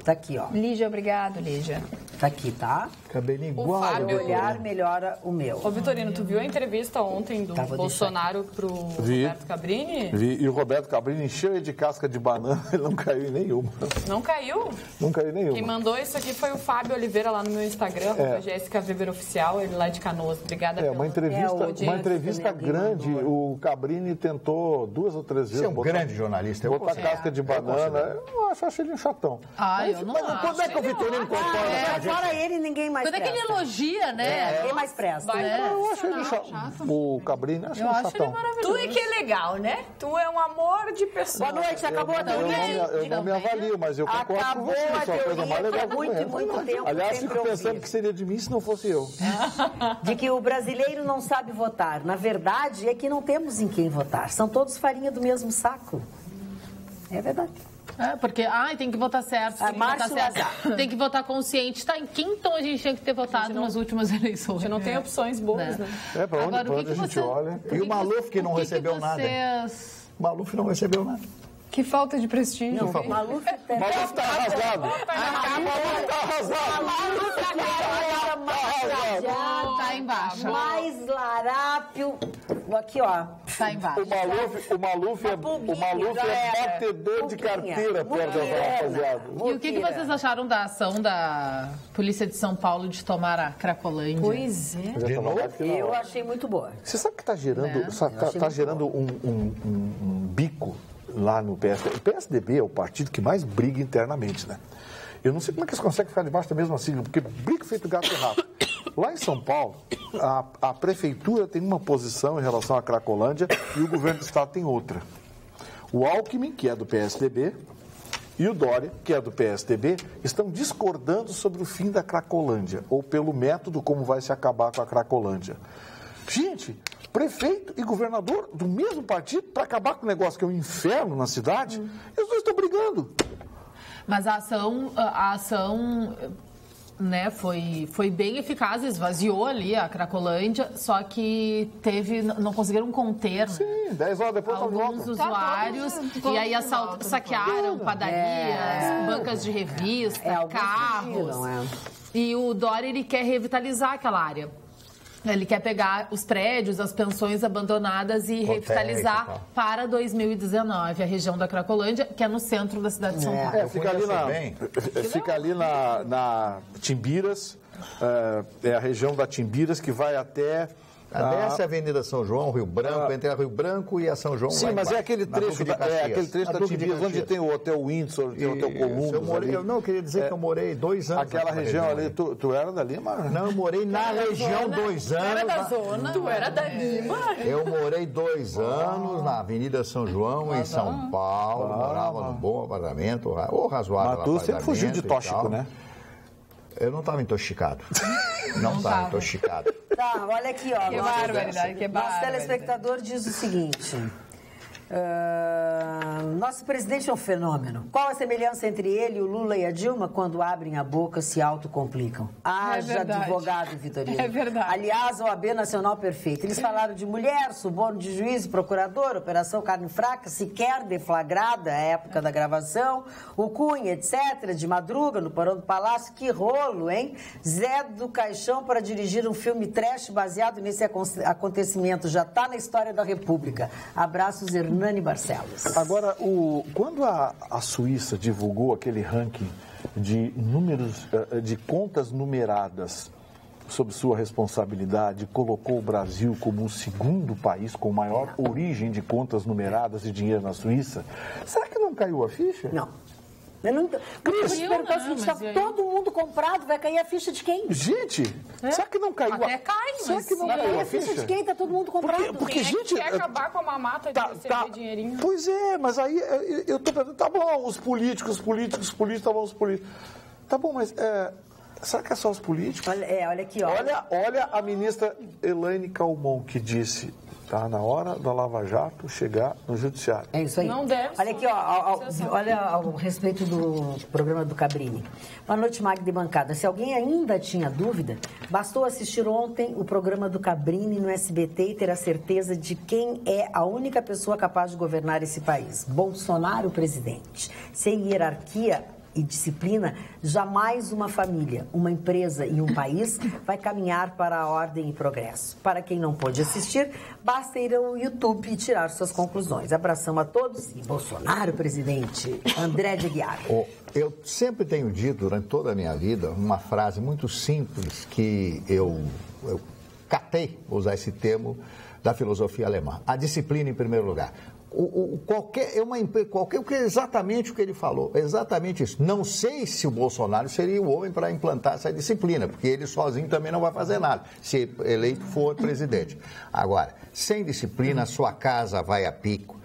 Tá aqui, ó. Lígia, obrigado, Lígia. Tá aqui, tá? Cabelinho igual. Seu olhar melhora o meu. Ô, Vitorino, tu viu a entrevista ontem do Vou Bolsonaro pro Roberto Cabrini? E o Roberto Cabrini encheu ele de casca de banana, ele não caiu em nenhuma. Não caiu? Não caiu em nenhuma. Quem mandou isso aqui foi o Fábio Oliveira lá no meu Instagram, Jéssica Weber Oficial, ele lá de Canoas. Obrigada pela Uma entrevista também, grande. O Cabrini tentou 2 ou 3 vezes. Você é um grande jornalista. Eu Botar considero. casca de banana. Eu acho ele um chatão. Eu não acho. Quando é que o Vitorino concorda com a gente? Fora ele, ninguém mais Quando é que ele presta. elogia, né? Ninguém mais presta. Eu acho ele chato. O Cabrini, acho ele chatão. Tu é que é legal, né? Tu é um amor de pessoa. Boa noite, acabou a teoria? Eu não me avalio, mas eu concordo com Acabou você. a Isso é uma coisa teoria mais que legal há que eu muito conheço. tempo Aliás, sempre fico pensando ouvi. que seria de mim se não fosse eu. De que o brasileiro não sabe votar. Na verdade, é que não temos em quem votar. São todos farinha do mesmo saco. É verdade. Porque, tem que votar certo, tem que Márcio votar certo, Lazar. tem que votar consciente. Tá, em quem então a gente tinha que ter votado nas últimas eleições? A gente não tem opções boas, né? Pra onde, Agora, o a gente olha. E o Maluf que não recebeu nada. O Maluf não recebeu nada. Que falta de prestígio. Não, Maluf Maluf tá arrasado. Maluf tá arrasado. Tá embaixo. mais larápio. Aqui, ó. Tá embaixo. O Maluf é batedor de carteira perto da rapaziada. E o que vocês acharam da ação da Polícia de São Paulo de tomar a Cracolândia? Pois é. De novo? Eu achei muito boa. Você sabe que está gerando, um bico lá no PSDB. O PSDB é o partido que mais briga internamente, né? Eu não sei como é que eles conseguem ficar debaixo da mesma sigla, porque briga feito gato e rato. Lá em São Paulo, a prefeitura tem uma posição em relação à Cracolândia e o governo do estado tem outra. O Alckmin, que é do PSDB, e o Dória, que é do PSDB, estão discordando sobre o fim da Cracolândia, ou pelo método como vai se acabar com a Cracolândia. Gente, prefeito e governador do mesmo partido para acabar com o negócio que é um inferno na cidade, eles dois estão brigando. Mas a ação né, foi bem eficaz, esvaziou ali a Cracolândia, só que não conseguiram conter, né? Sim, 10 horas depois alguns usuários, e aí saquearam padarias, bancas de revista, carros. Fugiram, E o Dória, ele quer revitalizar aquela área. Ele quer pegar os prédios, as pensões abandonadas e revitalizar para 2019 a região da Cracolândia, que é no centro da cidade de São Paulo. Fica ali na Timbiras, é a região da Timbiras que vai até... Desce a Avenida São João, Rio Branco, entre a Rio Branco e a São João. Sim, mas é aquele trecho da Timbiras, onde tem o Hotel Windsor, tem o Hotel Columbus. Eu queria dizer que eu morei 2 anos. Aquela região ali, tu era dali, mano? Não, eu morei na região 2 anos. Tu era da zona? Tu era dali, mano? Eu morei 2 anos na Avenida São João, em São Paulo. Morava num bom apartamento, ou razoável. Mas tu sempre fugiu de tóxico, né? Eu não estava intoxicado. Não estava intoxicado. Tá, olha aqui, ó. Que barbaridade, que barbaridade. Nosso telespectador diz o seguinte... nosso presidente é um fenômeno. Qual a semelhança entre ele, o Lula e a Dilma quando abrem a boca se autocomplicam? Haja advogado, Vitorino. É verdade. Aliás, a OAB Nacional perfeita. Eles falaram de mulher, suborno de juiz, procurador, operação carne fraca, sequer deflagrada à época da gravação, o Cunha, etc., de madruga, no porão do Palácio. Que rolo, hein? Zé do Caixão para dirigir um filme trash baseado nesse acontecimento. Já está na história da República. Abraços, Hernani Barcelos. Agora, quando a Suíça divulgou aquele ranking de números, de contas numeradas sob sua responsabilidade, colocou o Brasil como o segundo país com maior origem de contas numeradas e dinheiro na Suíça, será que não caiu a ficha? Não. Eu não... Está todo mundo comprado, vai cair a ficha de quem? Gente, será que não caiu Até cai, será mas que não caiu a ficha de quem? Está todo mundo comprado. Porque gente... quer acabar com a mamata de receber dinheirinho. Pois é, mas aí eu tô pensando, tá bom, os políticos. Tá bom, mas Será que é só os políticos? Olha aqui, ó. Olha a ministra Elaine Calmon, que disse: está na hora da Lava Jato chegar no judiciário. É isso aí. Não deve. Olha aqui, ó, olha ao respeito do programa do Cabrini. Boa noite, Magda e bancada. Se alguém ainda tinha dúvida, bastou assistir ontem o programa do Cabrini no SBT e ter a certeza de quem é a única pessoa capaz de governar esse país. Bolsonaro, presidente. Sem hierarquia e disciplina, jamais uma família, uma empresa e um país vai caminhar para a ordem e progresso. Para quem não pôde assistir, basta ir ao YouTube e tirar suas conclusões. Abração a todos e Bolsonaro, presidente. André de Aguiar. Eu sempre tenho dito, durante toda a minha vida, uma frase muito simples que eu catei, vou usar esse termo, da filosofia alemã. A disciplina em primeiro lugar. Exatamente o que ele falou, exatamente isso. Não sei se o Bolsonaro seria o homem para implantar essa disciplina, porque ele sozinho também não vai fazer nada, se eleito for presidente. Agora, sem disciplina, a sua casa vai a pico,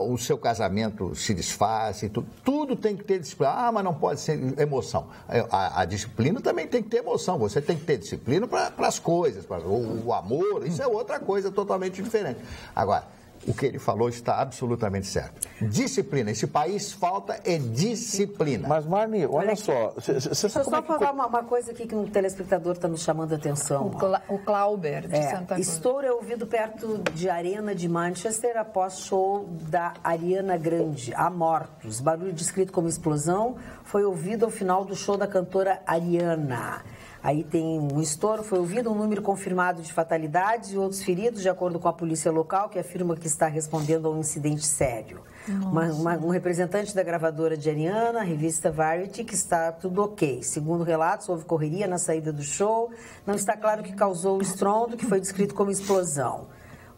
o seu casamento se desfaz, tudo tem que ter disciplina. Mas não pode ser emoção. A disciplina também tem que ter emoção, você tem que ter disciplina para as coisas, o amor, isso é outra coisa totalmente diferente. Agora, o que ele falou está absolutamente certo. Disciplina. Esse país falta disciplina. Mas, Marni, olha só. Deixa eu só falar uma coisa aqui que um telespectador está nos chamando a atenção. O Clauber, de Santa Cruz. Estouro é ouvido perto de Arena de Manchester após show da Ariana Grande. Há mortos. Barulho descrito como explosão foi ouvido ao final do show da cantora Ariana. Aí tem um estouro, foi ouvido um número confirmado de fatalidades e outros feridos, de acordo com a polícia local, que afirma que está respondendo a um incidente sério. Um representante da gravadora de Ariana, a revista Variety, que está tudo ok. Segundo relatos, houve correria na saída do show. Não está claro o que causou o estrondo, que foi descrito como explosão.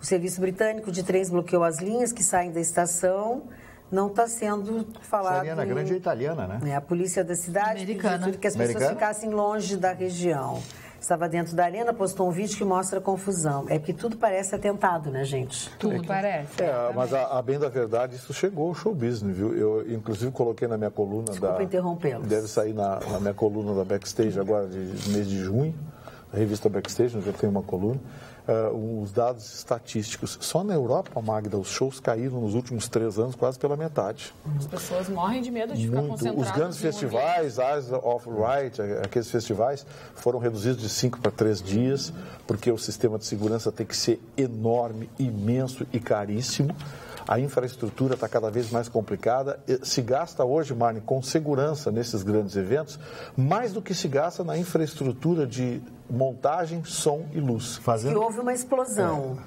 O serviço britânico de trens bloqueou as linhas que saem da estação. Não está sendo falado. Ariana Grande é italiana, né? A polícia da cidade pediu que as pessoas ficassem longe da região. Estava dentro da arena, postou um vídeo que mostra a confusão. É que tudo parece atentado, né, gente? Tudo parece. Mas a bem da verdade, isso chegou ao show business, viu? Eu, inclusive, coloquei na minha coluna Desculpa interrompê-los. Deve sair na minha coluna da Backstage agora, de mês de junho. A revista Backstage, onde eu tenho uma coluna. Os dados estatísticos. Só na Europa, Magda, os shows caíram nos últimos 3 anos quase pela metade. As pessoas morrem de medo de ficar concentradas. Os grandes festivais, Eyes of Right, aqueles festivais, foram reduzidos de 5 para 3 dias, porque o sistema de segurança tem que ser enorme, imenso e caríssimo. A infraestrutura está cada vez mais complicada. Se gasta hoje, Marne, com segurança nesses grandes eventos, mais do que se gasta na infraestrutura de montagem, som e luz. E houve uma explosão.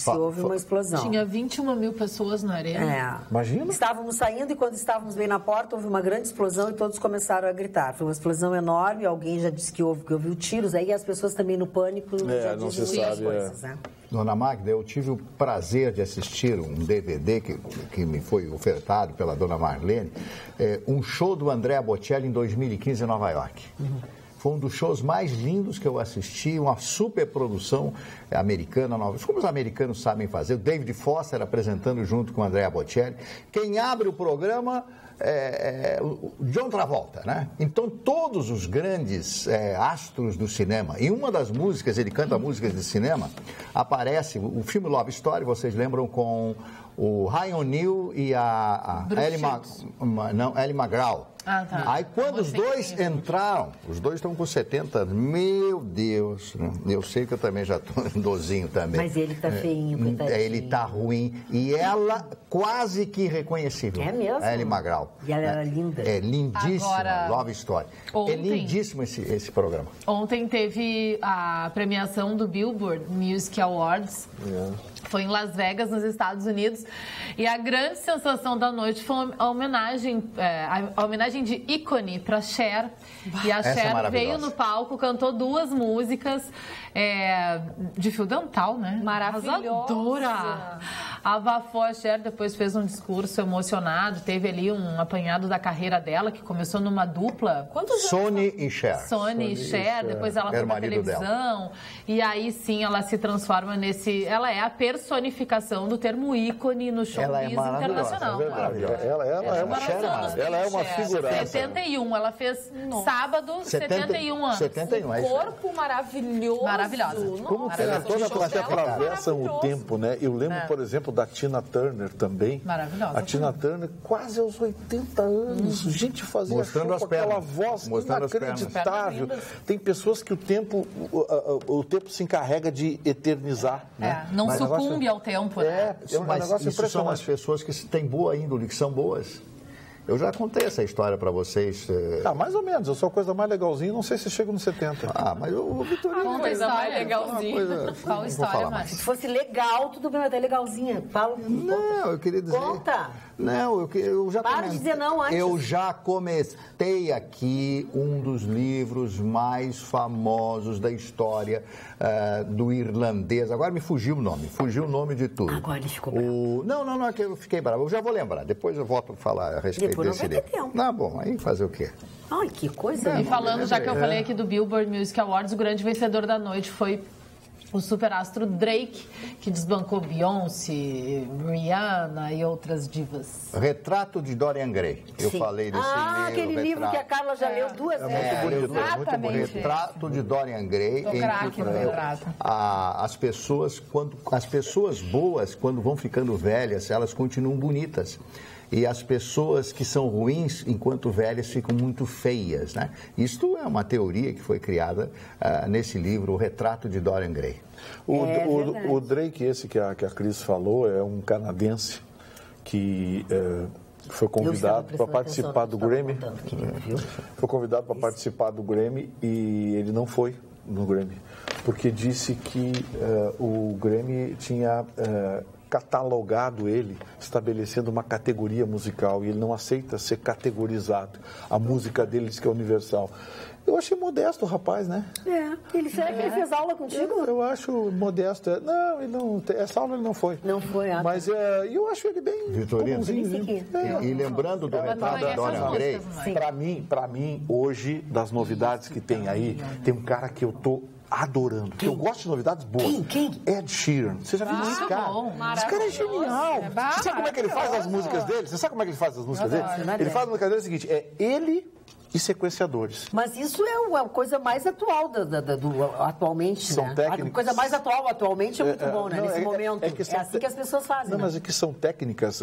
Houve uma explosão. Tinha 21 mil pessoas na arena. Imagina. Estávamos saindo e quando estávamos bem na porta, houve uma grande explosão e todos começaram a gritar. Foi uma explosão enorme, alguém já disse que ouviu tiros, aí as pessoas também no pânico já não dizem se sabe, coisas, né? Dona Magda, eu tive o prazer de assistir um DVD que me foi ofertado pela Dona Marlene, um show do Andrea Bocelli em 2015 em Nova York. Foi um dos shows mais lindos que eu assisti, uma super produção americana, como os americanos sabem fazer. O David Foster apresentando junto com o Andrea Bocelli. Quem abre o programa é o John Travolta, né? Então, todos os grandes astros do cinema, em uma das músicas, ele canta músicas de cinema, aparece o filme Love Story, vocês lembram, com o Ryan O'Neal e a Ellie McGraw. Ah, tá. Aí quando os dois entraram, os dois estão com 70 anos, meu Deus, eu sei que eu também já estou idosinho também. Mas ele está feinho, coitadinho. Ele está ruim e ela quase que irreconhecível. É mesmo? Ellie McGraw. E ela era linda. É lindíssima, Agora, Love Story. ontem, é lindíssimo esse programa. Ontem teve a premiação do Billboard Music Awards. Foi em Las Vegas, nos Estados Unidos. E a grande sensação da noite foi a homenagem de ícone para Cher. E a Cher veio no palco, cantou 2 músicas de fio dental, né? Maravilhosa. Abafou a Cher, depois fez um discurso emocionado. Teve ali um apanhado da carreira dela, que começou numa dupla. Sony e Cher. Sony e Cher, depois ela foi pra televisão. E aí sim, ela se transforma ela é a personagem personificação do termo ícone no showbiz internacional. Ela é uma figuraça. 71, ela fez sábado, 71 anos. 71, é isso. Corpo maravilhoso. Maravilhosa. Como toda classe atravessam o tempo, né? Eu lembro, por exemplo, da Tina Turner também. Maravilhosa. A Tina Turner, quase aos 80 anos. Gente, fazia Mostrando show as com aquela pernas. voz Mostrando as pernas. inacreditável. Tem pessoas que o tempo se encarrega de eternizar, né? Não Mas sucumbe ao tempo, né? É um Mas negócio isso são as impressionante. pessoas que têm boa índole, que são boas. Eu já contei essa história para vocês. Mais ou menos. Eu sou a coisa mais legalzinha. Não sei se chego nos 70. Mas o Vitorino... Conta a Coisa mais história. legalzinha. Qual história, mais. Se Márcio? fosse legal, tudo bem, até legalzinha. Fala. Não, eu queria dizer... Conta. Não, eu já Para de dizer não antes. Eu já comentei aqui um dos livros mais famosos da história do irlandês. Agora me fugiu o nome de tudo. Agora ele ficou bravo. Não, é que eu fiquei bravo. Eu já vou lembrar. Depois eu volto a falar a respeito Depois não desse vai ter livro. tempo. Não, bom, aí fazer o quê? Ai, que coisa. E falando, já que eu falei aqui do Billboard Music Awards, o grande vencedor da noite foi o superastro Drake, que desbancou Beyoncé, Rihanna e outras divas. Retrato de Dorian Gray. Eu Sim. falei desse livro. Aquele livro que a Carla já leu duas vezes. Exatamente. Retrato de Dorian Gray. Tô craque no retrato. As pessoas boas, quando vão ficando velhas, elas continuam bonitas. E as pessoas que são ruins, enquanto velhas, ficam muito feias, né? Isto é uma teoria que foi criada nesse livro, O Retrato de Dorian Gray. O Drake, esse que a Cris falou, é um canadense que foi convidado para participar do Grammy. Foi convidado para participar do Grammy e ele não foi no Grammy, porque disse que o Grammy tinha catalogado ele, estabelecendo uma categoria musical, e ele não aceita ser categorizado. A música dele diz que é universal. Eu achei modesto o rapaz, né? Será que ele fez aula contigo? Eu acho modesto. Não, ele não, essa aula ele não foi. Não foi, mas eu acho ele bem Vitorino. comumzinho. E lembrando do Retrato de Dorian Gray, Para mim, hoje, das novidades que tem aí, tem um cara que eu tô adorando. Eu gosto de novidades boas. Quem? Ed Sheeran. Você já viu esse cara? Esse cara é genial. Você sabe como é que ele faz as músicas dele? Você sabe como é que ele faz as músicas dele? Ele faz a música dele o seguinte, é ele e sequenciadores. Mas isso é a coisa mais atual atualmente, São né? técnicas. A coisa mais atual atualmente é muito bom, né? Nesse momento. É assim que as pessoas fazem. Não, mas é que são técnicas,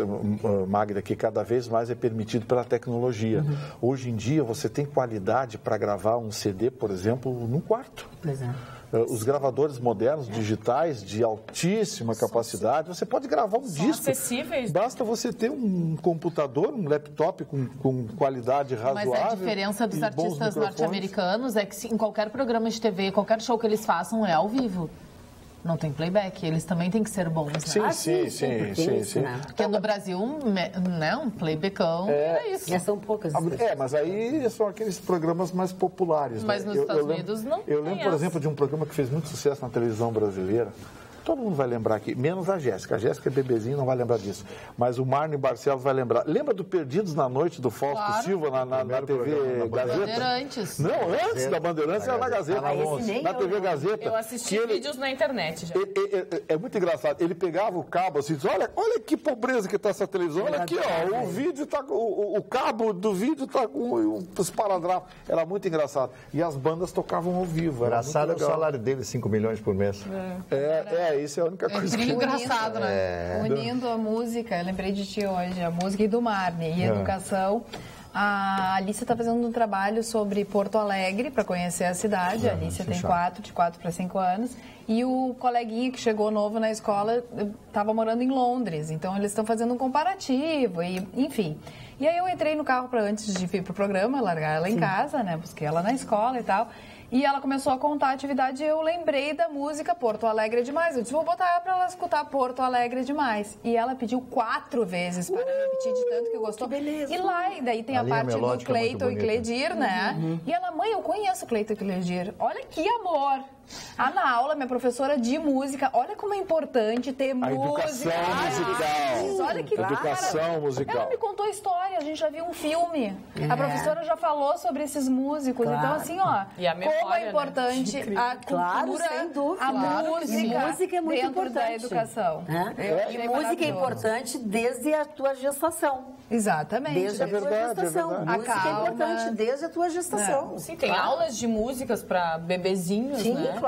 Magda, que cada vez mais é permitido pela tecnologia. Hoje em dia, você tem qualidade para gravar um CD, por exemplo, num quarto. Pois é. Os gravadores modernos, digitais, de altíssima capacidade, você pode gravar um disco. Acessíveis. Basta você ter um computador, um laptop com qualidade razoável. Mas a diferença dos artistas norte-americanos é que em qualquer programa de TV, qualquer show que eles façam é ao vivo. Não tem playback, eles também têm que ser bons, né? Sim. Porque no Brasil, um playbackão é isso. São poucas. Mas aí são aqueles programas mais populares. Mas né? nos Estados Unidos não Eu lembro, por exemplo, de um programa que fez muito sucesso na televisão brasileira. Todo mundo vai lembrar aqui, menos a Jéssica. A Jéssica é bebezinho, não vai lembrar disso. Mas o Marne Barcelos vai lembrar. Lembra do Perdidos na Noite do Fausto Silva na TV Gazeta? Bandeirantes. Não, antes da Bandeirantes era na Gazeta. Na TV Gazeta. Eu assisti vídeos na internet já. É muito engraçado. Ele pegava o cabo assim, olha que pobreza que está essa televisão. Olha aqui, ó, o vídeo tá o cabo do vídeo tá com os paradrafos. Era muito engraçado. E as bandas tocavam ao vivo. Engraçado é o salário dele, 5 milhões por mês. Isso é a única coisa que... engraçado, né? Unindo a música, eu lembrei de ti hoje, a música e do Marne e educação. A Alicia está fazendo um trabalho sobre Porto Alegre para conhecer a cidade. A Alicia tem 4 para 5 anos. E o coleguinha que chegou novo na escola estava morando em Londres. Então, eles estão fazendo um comparativo, enfim. E aí eu entrei no carro antes de vir para o programa, largar ela em casa, né? Busquei ela na escola e tal. E ela começou a contar a atividade e eu lembrei da música Porto Alegre é Demais. Eu disse, vou botar ela para ela escutar Porto Alegre é Demais. E ela pediu 4 vezes para repetir de tanto que gostou. Que beleza. E lá, e daí tem a parte do Cleiton e Cledir, né? E ela, mãe, eu conheço o Cleiton e Cledir. Olha que amor. Na aula, minha professora de música, olha como é importante ter música. Educação musical. Olha que Educação musical. Ela me contou a história, a gente já viu um filme. A professora já falou sobre esses músicos. Claro. Então, assim, ó, E a memória, como é importante a cultura, Claro, sem dúvida. a Claro. música, E música é muito dentro da importante. educação. E música é importante desde a tua gestação. Exatamente. Desde a tua gestação. verdade. Música é Calma. importante desde a tua gestação. Sim, tem aulas de músicas para bebezinhos, Sim, né?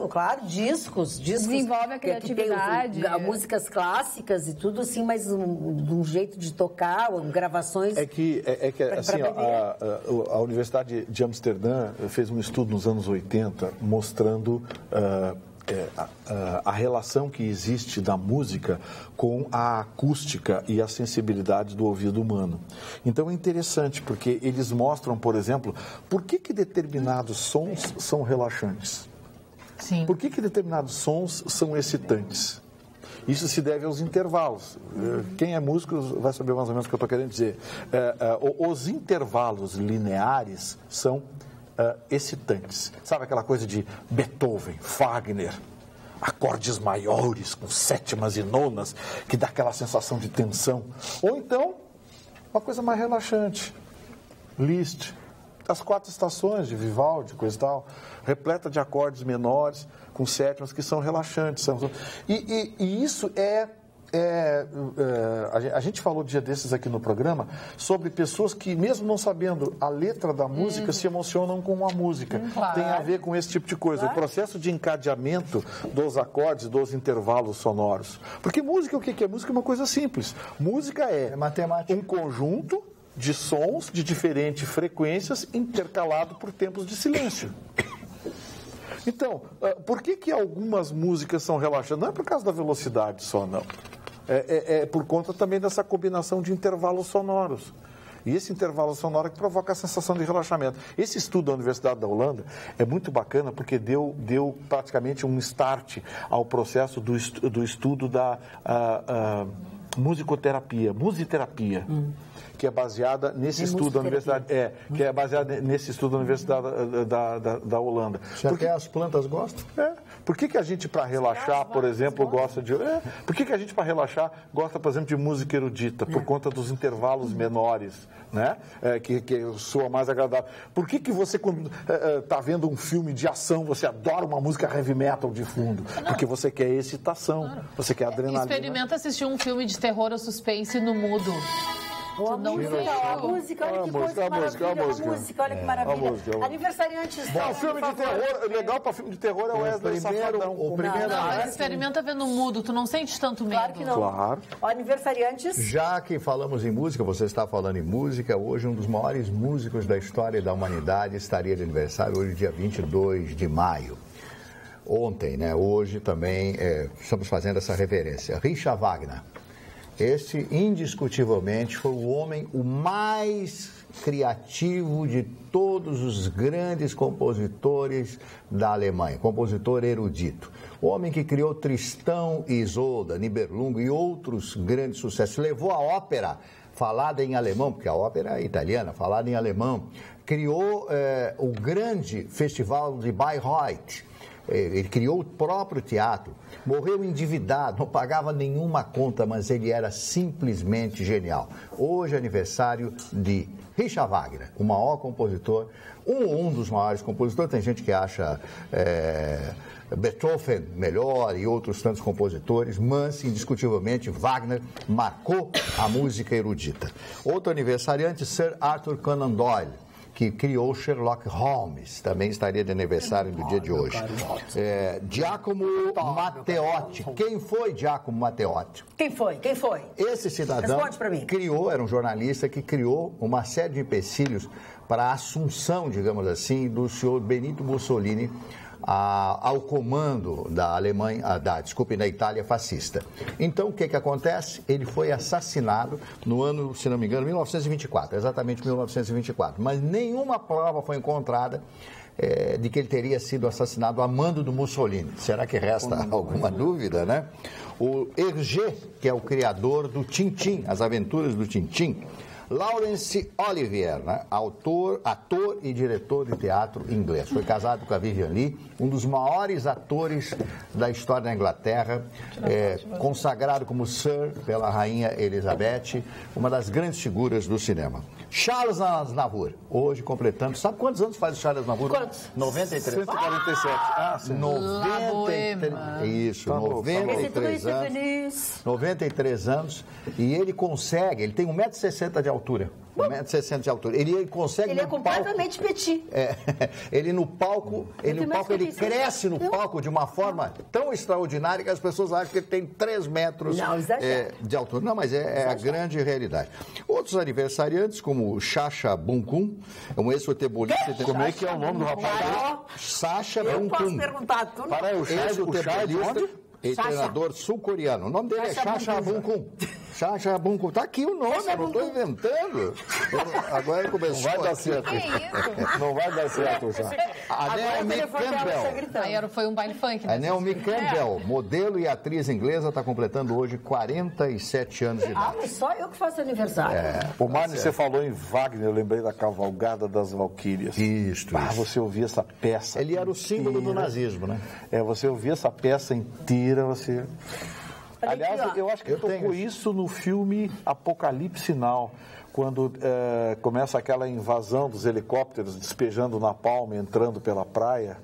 claro, discos. Desenvolve a que tem criatividade. músicas clássicas e tudo assim, mas de um jeito de tocar, gravações. É que assim, a Universidade de Amsterdã fez um estudo nos anos 80 mostrando a relação que existe da música com a acústica e a sensibilidade do ouvido humano. Então é interessante, porque eles mostram, por exemplo, por que determinados sons são relaxantes. Sim. Por que determinados sons são excitantes? Isso se deve aos intervalos. Quem é músico vai saber mais ou menos o que eu estou querendo dizer. Os intervalos lineares são excitantes. Sabe aquela coisa de Beethoven, Wagner, acordes maiores com sétimas e nonas, que dá aquela sensação de tensão? Ou então, uma coisa mais relaxante. Liszt, as 4 estações de Vivaldi, coisa e tal, repleta de acordes menores com sétimas que são relaxantes. E isso a gente falou dia desses aqui no programa sobre pessoas que, mesmo não sabendo a letra da música, se emocionam com a música. Claro. Tem a ver com esse tipo de coisa. O processo de encadeamento dos acordes, dos intervalos sonoros. Porque música, o que é? Música é uma coisa simples. Música é matemática. Um conjunto de sons de diferentes frequências intercalado por tempos de silêncio. Então, por que algumas músicas são relaxantes? Não é por causa da velocidade só, não. É por conta também dessa combinação de intervalos sonoros. E esse intervalo sonoro que provoca a sensação de relaxamento. Esse estudo da Universidade da Holanda é muito bacana porque deu praticamente um start ao processo do estudo da musicoterapia, musiterapia. Que é baseada nesse estudo da Universidade. Que é baseada nesse estudo da Universidade da Holanda. Já que as plantas gostam? Por que a gente, para relaxar, por exemplo, gosta de... Por que a gente, para relaxar, gosta, por exemplo, de música erudita? Por conta dos intervalos menores, né? Que soa mais agradável. Por que você, quando está vendo um filme de ação, você adora uma música heavy metal de fundo? Porque você quer excitação, você quer adrenalina. Experimenta assistir um filme de terror ou suspense no mudo. A música, olha que coisa maravilhosa. A música, olha que maravilha. Aniversariantes. Bom, filme de terror, legal para filme de terror é o Wesley Safadão. Experimenta ver no mudo, tu não sente tanto medo. Claro que não. Claro. Aniversariantes. Já que falamos em música, você está falando em música, hoje um dos maiores músicos da história da humanidade estaria de aniversário, hoje dia 22 de maio. Ontem, né? Hoje também estamos fazendo essa reverência. Richard Wagner. Este, indiscutivelmente, foi o homem o mais criativo de todos os grandes compositores da Alemanha, compositor erudito. O homem que criou Tristão e Isolda, Nibelungo e outros grandes sucessos. Levou a ópera falada em alemão, porque a ópera é italiana, falada em alemão. Criou o grande festival de Bayreuth. Ele criou o próprio teatro, morreu endividado, não pagava nenhuma conta, mas ele era simplesmente genial. Hoje é aniversário de Richard Wagner, o maior compositor, um dos maiores compositores. Tem gente que acha Beethoven melhor e outros tantos compositores, mas indiscutivelmente Wagner marcou a música erudita. Outro aniversariante, Sir Arthur Conan Doyle, que criou Sherlock Holmes, também estaria de aniversário no dia de hoje. Giacomo Matteotti. Quem foi Giacomo Matteotti? Quem foi? Esse cidadão criou, era um jornalista que criou uma série de empecilhos para a assunção, digamos assim, do senhor Benito Mussolini ao comando da Alemanha, da Itália fascista. Então, o que acontece? Ele foi assassinado no ano, se não me engano, 1924, exatamente 1924. Mas nenhuma prova foi encontrada de que ele teria sido assassinado a mando do Mussolini. Será que resta alguma dúvida, né? O Hergé, que é o criador do Tintin, As Aventuras do Tintin, Laurence Olivier, né? Ator e diretor de teatro inglês. Foi casado com a Vivian Leigh, um dos maiores atores da história da Inglaterra, consagrado como Sir pela rainha Elizabeth, uma das grandes figuras do cinema. Charles Aznavour, hoje completando, sabe quantos anos faz o Charles Aznavour? Quantos? 147. 93. Ah, sim. 93. Isso, 93 anos. 93 anos. E ele consegue, ele tem 1,60 m de altura. 1,60 m de altura. Ele consegue. Ele é completamente petit. Ele no palco, ele cresce no palco de uma forma tão extraordinária que as pessoas acham que ele tem 3 metros de altura. Não, mas é a grande realidade. Outros aniversariantes, como Sacha Baron Cohen, um ex-futebolista. Como é que é o nome do rapaz? Sacha Eu Baron posso Cohen. perguntar tudo? Para aí, o Ex-futebolista e treinador sul-coreano. O nome dele é Sacha Baron Cohen. Sacha Baron Cohen. Tá aqui o nome, eu não estou inventando. Agora ele começou. Não vai dar certo. Não vai dar certo, já. A Naomi Campbell. Aí foi um baile funk. A Naomi Campbell, modelo e atriz inglesa, está completando hoje 47 anos de idade. Mas só eu que faço aniversário. O Marne, você falou em Wagner, eu lembrei da Cavalgada das Valquírias. Isso. Você ouvia essa peça. Ele era o símbolo do nazismo, né? Você ouvia essa peça inteira, você... Aliás, aqui, eu acho que tocou isso no filme Apocalipse Now, quando começa aquela invasão dos helicópteros despejando napalm, entrando pela praia.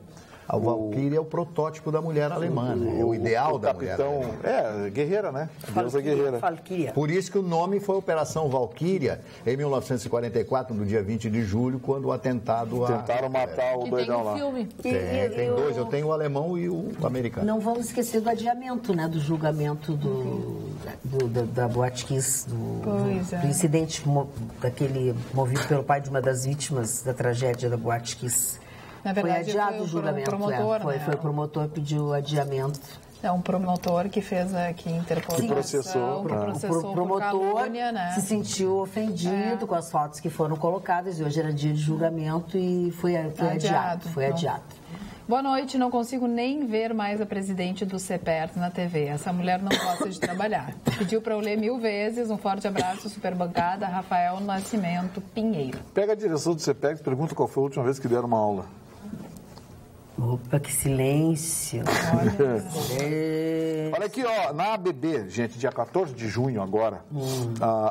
A Valquíria é o protótipo da mulher alemã, né? É o ideal da mulher alemã. Guerreira, né? Deusa guerreira. Por isso que o nome foi Operação Valquíria, em 1944, no dia 20 de julho, quando o atentado... Tentaram matar o doidão lá. Tem dois, eu tenho o alemão e o americano. Não vamos esquecer do adiamento, né? Do julgamento da Boate Kiss, do incidente daquele movido pelo pai de uma das vítimas da tragédia da Boate Kiss. Na verdade, foi adiado o julgamento. Foi o promotor que pediu adiamento. É um promotor que interpôs que processou. O promotor se sentiu ofendido com as fotos que foram colocadas e hoje era dia de julgamento e foi adiado. Foi adiado. Boa noite, não consigo nem ver mais a presidente do CEPERT na TV. Essa mulher não gosta de trabalhar. Pediu para eu ler 1000 vezes. Um forte abraço, Superbancada, Rafael Nascimento Pinheiro. Pega a direção do CEPERT e pergunta qual foi a última vez que deram uma aula. Opa, que silêncio. Olha aqui, ó, na ABB, gente, dia 14 de junho agora,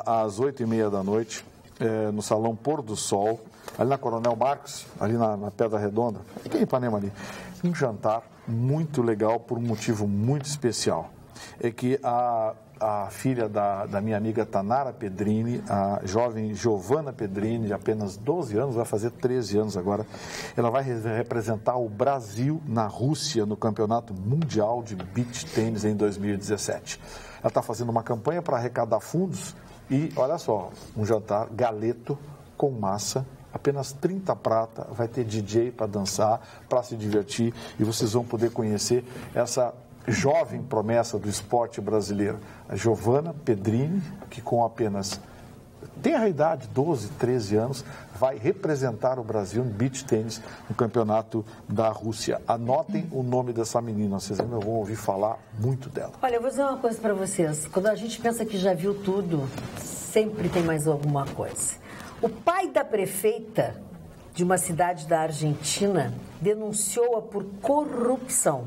às 8h30 da noite, no Salão Pôr do Sol, ali na Coronel Marcos, ali na Pedra Redonda, aqui em Ipanema ali, um jantar muito legal por um motivo muito especial. É que a filha da minha amiga Tanara Pedrini, a jovem Giovanna Pedrini, de apenas 12 anos, vai fazer 13 anos agora, ela vai representar o Brasil na Rússia no Campeonato Mundial de Beach Tennis em 2017. Ela está fazendo uma campanha para arrecadar fundos e, olha só, um jantar galeto com massa, apenas 30 prata, vai ter DJ para dançar, para se divertir e vocês vão poder conhecer essa jovem promessa do esporte brasileiro, a Giovanna Pedrini, que com apenas tem a idade, 12, 13 anos, vai representar o Brasil no beach tênis no campeonato da Rússia. Anotem o nome dessa menina, vocês ainda vão ouvir falar muito dela. Olha, eu vou dizer uma coisa para vocês. Quando a gente pensa que já viu tudo, sempre tem mais alguma coisa. O pai da prefeita de uma cidade da Argentina denunciou-a por corrupção.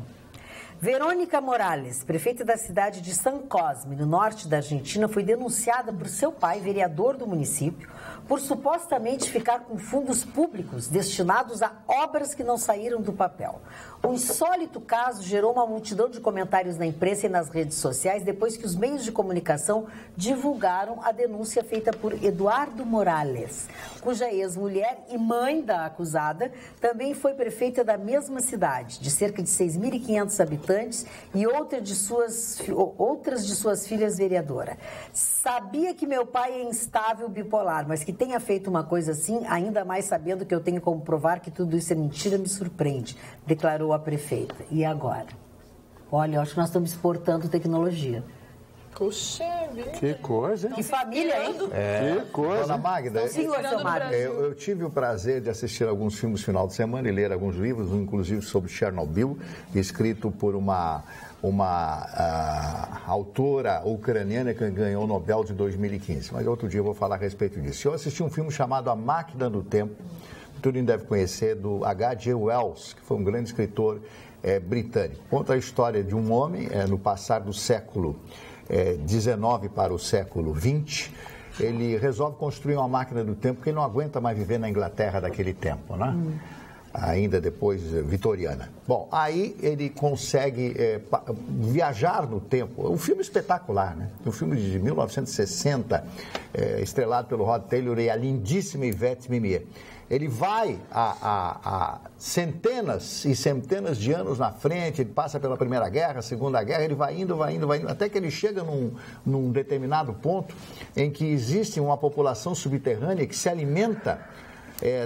Verônica Morales, prefeita da cidade de San Cosme, no norte da Argentina, foi denunciada por seu pai, vereador do município, por supostamente ficar com fundos públicos destinados a obras que não saíram do papel. O insólito caso gerou uma multidão de comentários na imprensa e nas redes sociais depois que os meios de comunicação divulgaram a denúncia feita por Eduardo Morales, cuja ex-mulher e mãe da acusada também foi prefeita da mesma cidade, de cerca de 6.500 habitantes, e outras de suas filhas vereadora. Sabia que meu pai é instável bipolar, mas que tenha feito uma coisa assim, ainda mais sabendo que eu tenho como provar que tudo isso é mentira, me surpreende, declarou a prefeita. E agora? Olha, eu acho que nós estamos exportando tecnologia. Puxa vida. Que coisa, hein? Que família, hein? Que coisa. Dona Magda, Sim, seu Mário. eu tive o prazer de assistir alguns filmes no final de semana e ler alguns livros, inclusive sobre Chernobyl, escrito por uma autora ucraniana que ganhou o Nobel de 2015. Mas outro dia eu vou falar a respeito disso. Eu assisti um filme chamado A Máquina do Tempo, que todo mundo deve conhecer, do H.G. Wells, que foi um grande escritor britânico. Conta a história de um homem no passar do século XIX para o século XX. Ele resolve construir uma máquina do tempo porque ele não aguenta mais viver na Inglaterra daquele tempo, né? Ainda depois vitoriana. Bom, aí ele consegue viajar no tempo. Um filme espetacular, né? Um filme de 1960, estrelado pelo Rod Taylor e a lindíssima Yvette Mimieux. Ele vai a centenas e centenas de anos na frente, ele passa pela Primeira Guerra, Segunda Guerra, ele vai indo, até que ele chega num determinado ponto em que existe uma população subterrânea que se alimenta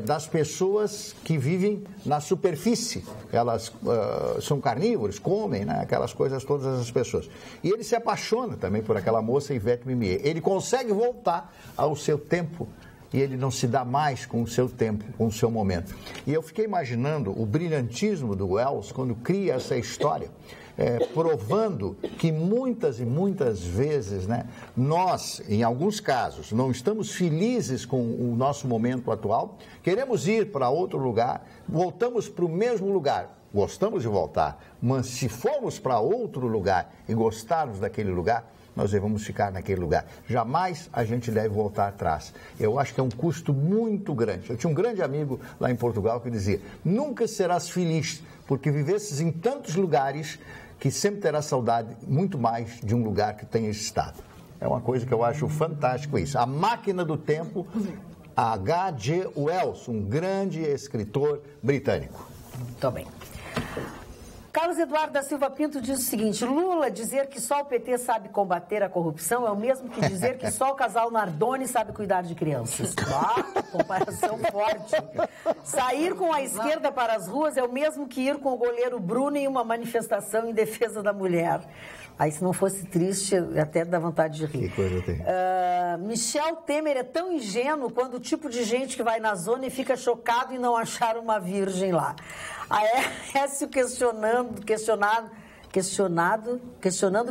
das pessoas que vivem na superfície. Elas são carnívoros, comem, né? Aquelas coisas todas, as pessoas. E ele se apaixona também por aquela moça Yvette Mimieux. Ele consegue voltar ao seu tempo e ele não se dá mais com o seu tempo, com o seu momento. E eu fiquei imaginando o brilhantismo do Wells quando cria essa história, provando que muitas e muitas vezes, né, nós, em alguns casos, não estamos felizes com o nosso momento atual, queremos ir para outro lugar, voltamos para o mesmo lugar, gostamos de voltar, mas se formos para outro lugar e gostarmos daquele lugar, nós devemos ficar naquele lugar. Jamais a gente deve voltar atrás. Eu acho que é um custo muito grande. Eu tinha um grande amigo lá em Portugal que dizia: nunca serás feliz, porque vivesses em tantos lugares que sempre terás saudade muito mais de um lugar que tenhas estado. É uma coisa que eu acho fantástico isso. A Máquina do Tempo, H.G. Wells, um grande escritor britânico. Muito bem. Carlos Eduardo da Silva Pinto diz o seguinte: Lula dizer que só o PT sabe combater a corrupção é o mesmo que dizer que só o casal Nardoni sabe cuidar de crianças. Comparação forte. Sair com a esquerda para as ruas é o mesmo que ir com o goleiro Bruno em uma manifestação em defesa da mulher. Aí, se não fosse triste, até dá vontade de rir. Que coisa tem. Michel Temer é tão ingênuo quando o tipo de gente que vai na zona e fica chocado em não achar uma virgem lá. A Écio questionando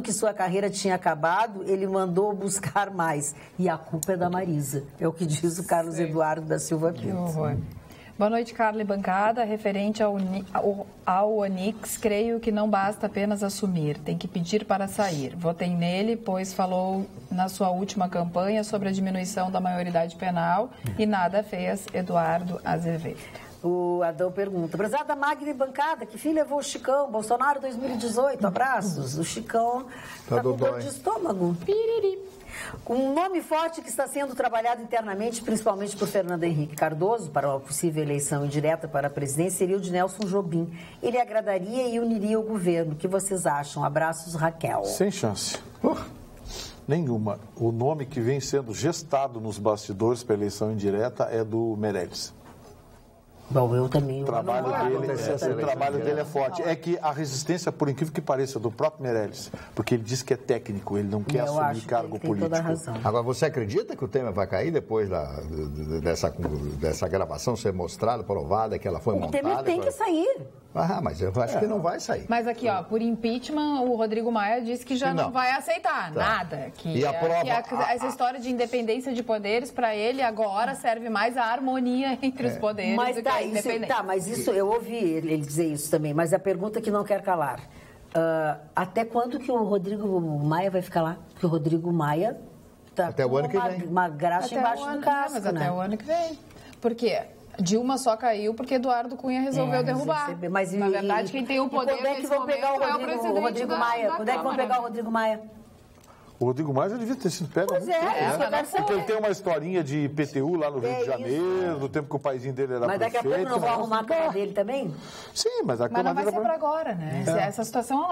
que sua carreira tinha acabado, ele mandou buscar mais. E a culpa é da Marisa. É o que diz o Carlos Eduardo da Silva Pinto. Que horror. Boa noite, Carla e bancada. Referente ao Onix, creio que não basta apenas assumir, tem que pedir para sair. Votei nele, pois falou na sua última campanha sobre a diminuição da maioridade penal e nada fez. Eduardo Azevedo. O Adão pergunta: prezada Magna e bancada, que fim levou o Chicão? Bolsonaro 2018, abraços. O Chicão está com dor de estômago. Piriri. Um nome forte que está sendo trabalhado internamente, principalmente por Fernando Henrique Cardoso, para uma possível eleição indireta para a presidência, seria o de Nelson Jobim. Ele agradaria e uniria o governo. O que vocês acham? Abraços, Raquel. Sem chance. Nenhuma. O nome que vem sendo gestado nos bastidores para a eleição indireta é do Meirelles. Bom, eu também. O trabalho dele é forte. É que a resistência, por incrível que pareça, do próprio Meirelles, porque ele diz que é técnico, ele não quer assumir cargo político. Toda a razão. Agora, você acredita que o Temer vai cair depois dessa gravação ser mostrada, provada, que ela foi montada? O Temer tem que sair. Mas eu acho que não vai sair. Mas aqui, por impeachment, o Rodrigo Maia disse que já não vai aceitar nada. Que essa história de independência de poderes, para ele, agora serve mais a harmonia entre os poderes do que a independência. Mas isso, eu ouvi ele dizer isso também, mas a pergunta que não quer calar. Até quando que o Rodrigo Maia vai ficar lá? Porque o Rodrigo Maia está até o ano que vem. Uma graxa embaixo do casco, mas até o ano que vem. Por quê? Dilma só caiu porque Eduardo Cunha resolveu derrubar. Mas, na verdade, quem tem o poder quando é que vão pegar o Rodrigo Maia? Quando é que vão pegar o Rodrigo Maia? O Rodrigo Maia já devia ter sido pego há muito tempo, porque ele tem uma historinha de IPTU lá no Rio de Janeiro, do tempo que o paizinho dele era prefeito. Mas daqui a pouco não vão arrumar a cara dele também? Sim, mas a Mas não vai ser para agora, né? Essa situação,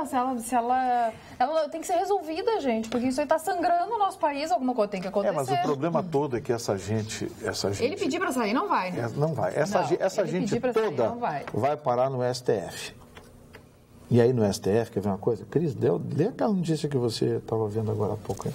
ela tem que ser resolvida, gente, porque isso aí está sangrando o nosso país, alguma coisa tem que acontecer. Mas o problema todo é que essa gente... Ele pedir para sair, não vai, né? Não vai. Essa gente toda vai parar no STF. E aí no STF, quer ver uma coisa? Cris, lê aquela notícia que você estava vendo agora há pouco, hein?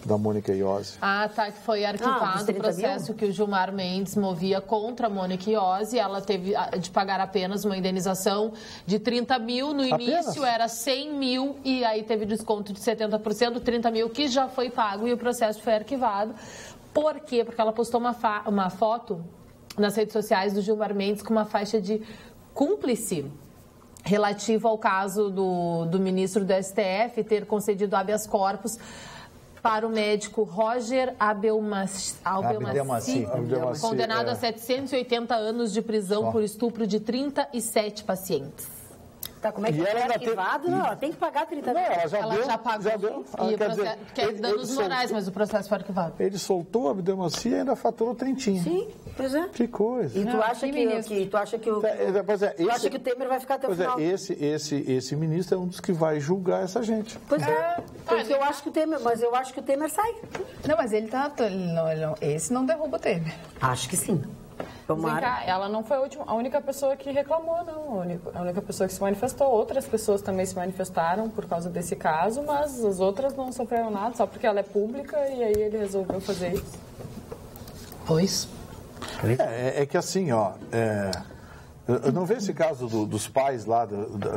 Da Mônica Iose. Ah, tá, que foi arquivado o processo que o Gilmar Mendes movia contra a Mônica Iose. Ela teve de pagar apenas uma indenização de 30 mil. No início era 100 mil e aí teve desconto de 70%, 30 mil que já foi pago e o processo foi arquivado. Por quê? Porque ela postou uma foto nas redes sociais do Gilmar Mendes com uma faixa de cúmplice relativo ao caso do ministro do STF ter concedido habeas corpus para o médico Roger Abdelmaci, condenado a 780 anos de prisão por estupro de 37 pacientes. Tá, como é que é arquivado? Não, ela tem que pagar 30 mil. Ela já pagou. Quer danos morais, mas o processo foi arquivado. Ele soltou a Abdelmaci e ainda faturou trintinho. Sim, pois é. Que coisa. E tu acha que o Temer vai ficar até o final? Esse ministro é um dos que vai julgar essa gente. Pois é. Porque eu acho que o Temer sai. Não, mas ele tá... Esse não derruba o Temer. Acho que sim. Cá, ela não foi a única pessoa que reclamou, não. A única pessoa que se manifestou. Outras pessoas também se manifestaram por causa desse caso, mas as outras não sofreram nada, só porque ela é pública e aí ele resolveu fazer isso. Pois. É que assim, ó... eu não vejo esse caso dos pais lá,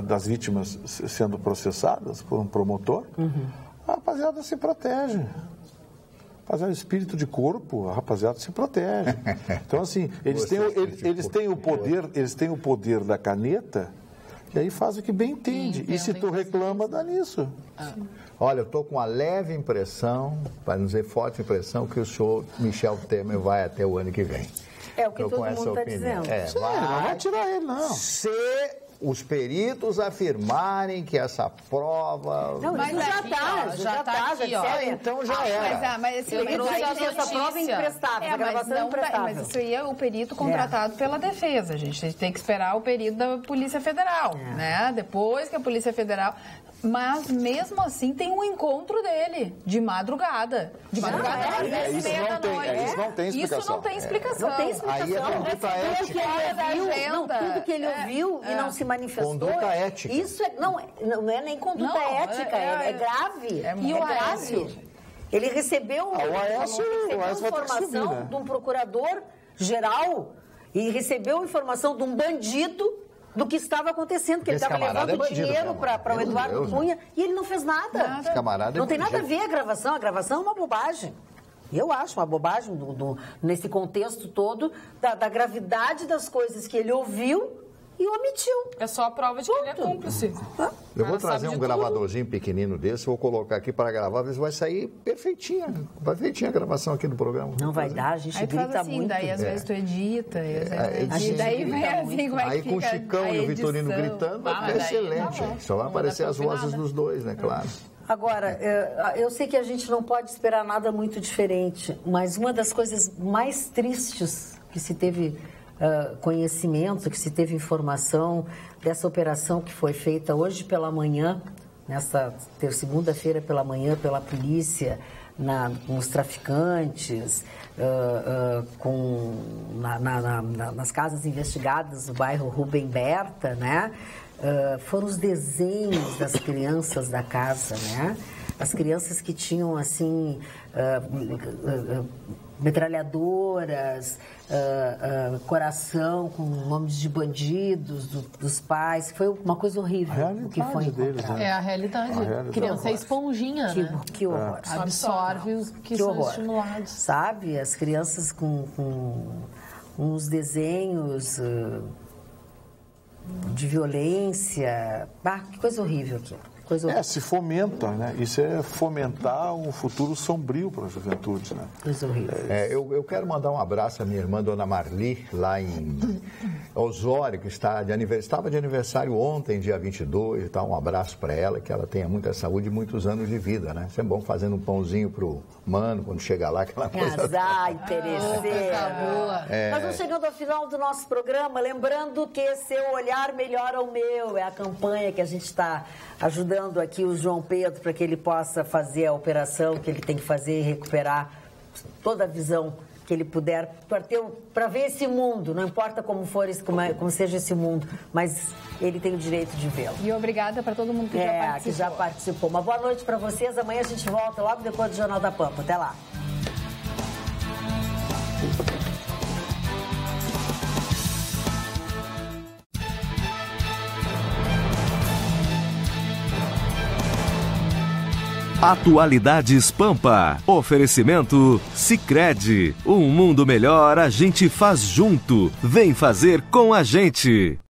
das vítimas sendo processadas por um promotor. A rapaziada se protege. Mas é o espírito de corpo, a rapaziada se protege. Então, assim, eles têm o poder da caneta e aí faz o que bem entende. E se tu reclama, dá nisso. Olha, eu estou com uma leve impressão, para não dizer forte impressão, que o senhor Michel Temer vai até o ano que vem. É o que todo mundo está dizendo. Não vai tirar ele, não. Se os peritos afirmarem que essa prova... Não, mas já está aqui, ó. Então já era. Mas esse essa prova é imprestável, a gravação é imprestável. Mas isso aí é o perito contratado pela defesa, gente. A gente tem que esperar o perito da Polícia Federal, né? Depois que a Polícia Federal... Mas, mesmo assim, tem um encontro dele, de madrugada. De madrugada, às 10h30 da noite. Isso não tem explicação. Isso não tem explicação. Não tem explicação. Aí é conduta ética. Tudo que ele ouviu e não se manifestou. Conduta ética. Isso não é nem conduta ética, é grave. É grave. Ele recebeu informação de um procurador-geral e recebeu informação de um bandido do que estava acontecendo, porque ele estava levando dinheiro para o Eduardo Cunha e ele não fez nada. Esse camarada não tem nada a ver a gravação é uma bobagem. Eu acho uma bobagem nesse contexto todo da gravidade das coisas que ele ouviu e omitiu. É só a prova de que ele é cúmplice. Eu vou trazer um gravadorzinho pequenino desse, vou colocar aqui para gravar, ver se vai sair perfeitinha a gravação aqui do programa. Não vai dar, a gente aí grita assim, muito. Daí às vezes tu edita, daí vem assim, como é que aí com o Chicão e o Vitorino gritando, é excelente. Só vai aparecer as vozes dos dois, né, claro. Agora, eu sei que a gente não pode esperar nada muito diferente, mas uma das coisas mais tristes que se teve conhecimento, que se teve informação dessa operação que foi feita hoje pela manhã, segunda-feira pela manhã, pela polícia, com os traficantes, nas casas investigadas do bairro Rubem Berta, né? Foram os desenhos das crianças da casa, né? As crianças que tinham, assim, metralhadoras, coração com nomes de bandidos, dos pais. Foi uma coisa horrível o que foi deles, né? É a realidade. Criança é esponjinha, né? Que horror. Absorve os que são estimulados. Sabe? As crianças com uns desenhos de violência. Que coisa horrível aqui. Se fomenta, né? Isso é fomentar um futuro sombrio para a juventude, né? Coisa horrível. Eu quero mandar um abraço à minha irmã, Dona Marli, lá em Osório, que estava de aniversário ontem, dia 22, tá? Um abraço para ela, que ela tenha muita saúde e muitos anos de vida, né? Isso é bom, fazendo um pãozinho pro mano, quando chegar lá, aquela coisa. Interesseira. Nós estamos chegando ao final do nosso programa, lembrando que seu olhar melhora o meu, é a campanha que a gente está ajudando aqui o João Pedro para que ele possa fazer a operação que ele tem que fazer e recuperar toda a visão que ele puder, para ver esse mundo, não importa como for, como seja esse mundo, mas ele tem o direito de vê-lo. E obrigada para todo mundo que já participou. Uma boa noite para vocês. Amanhã a gente volta logo depois do Jornal da Pampa. Até lá. Atualidades Pampa. Oferecimento Sicredi. Um mundo melhor a gente faz junto. Vem fazer com a gente.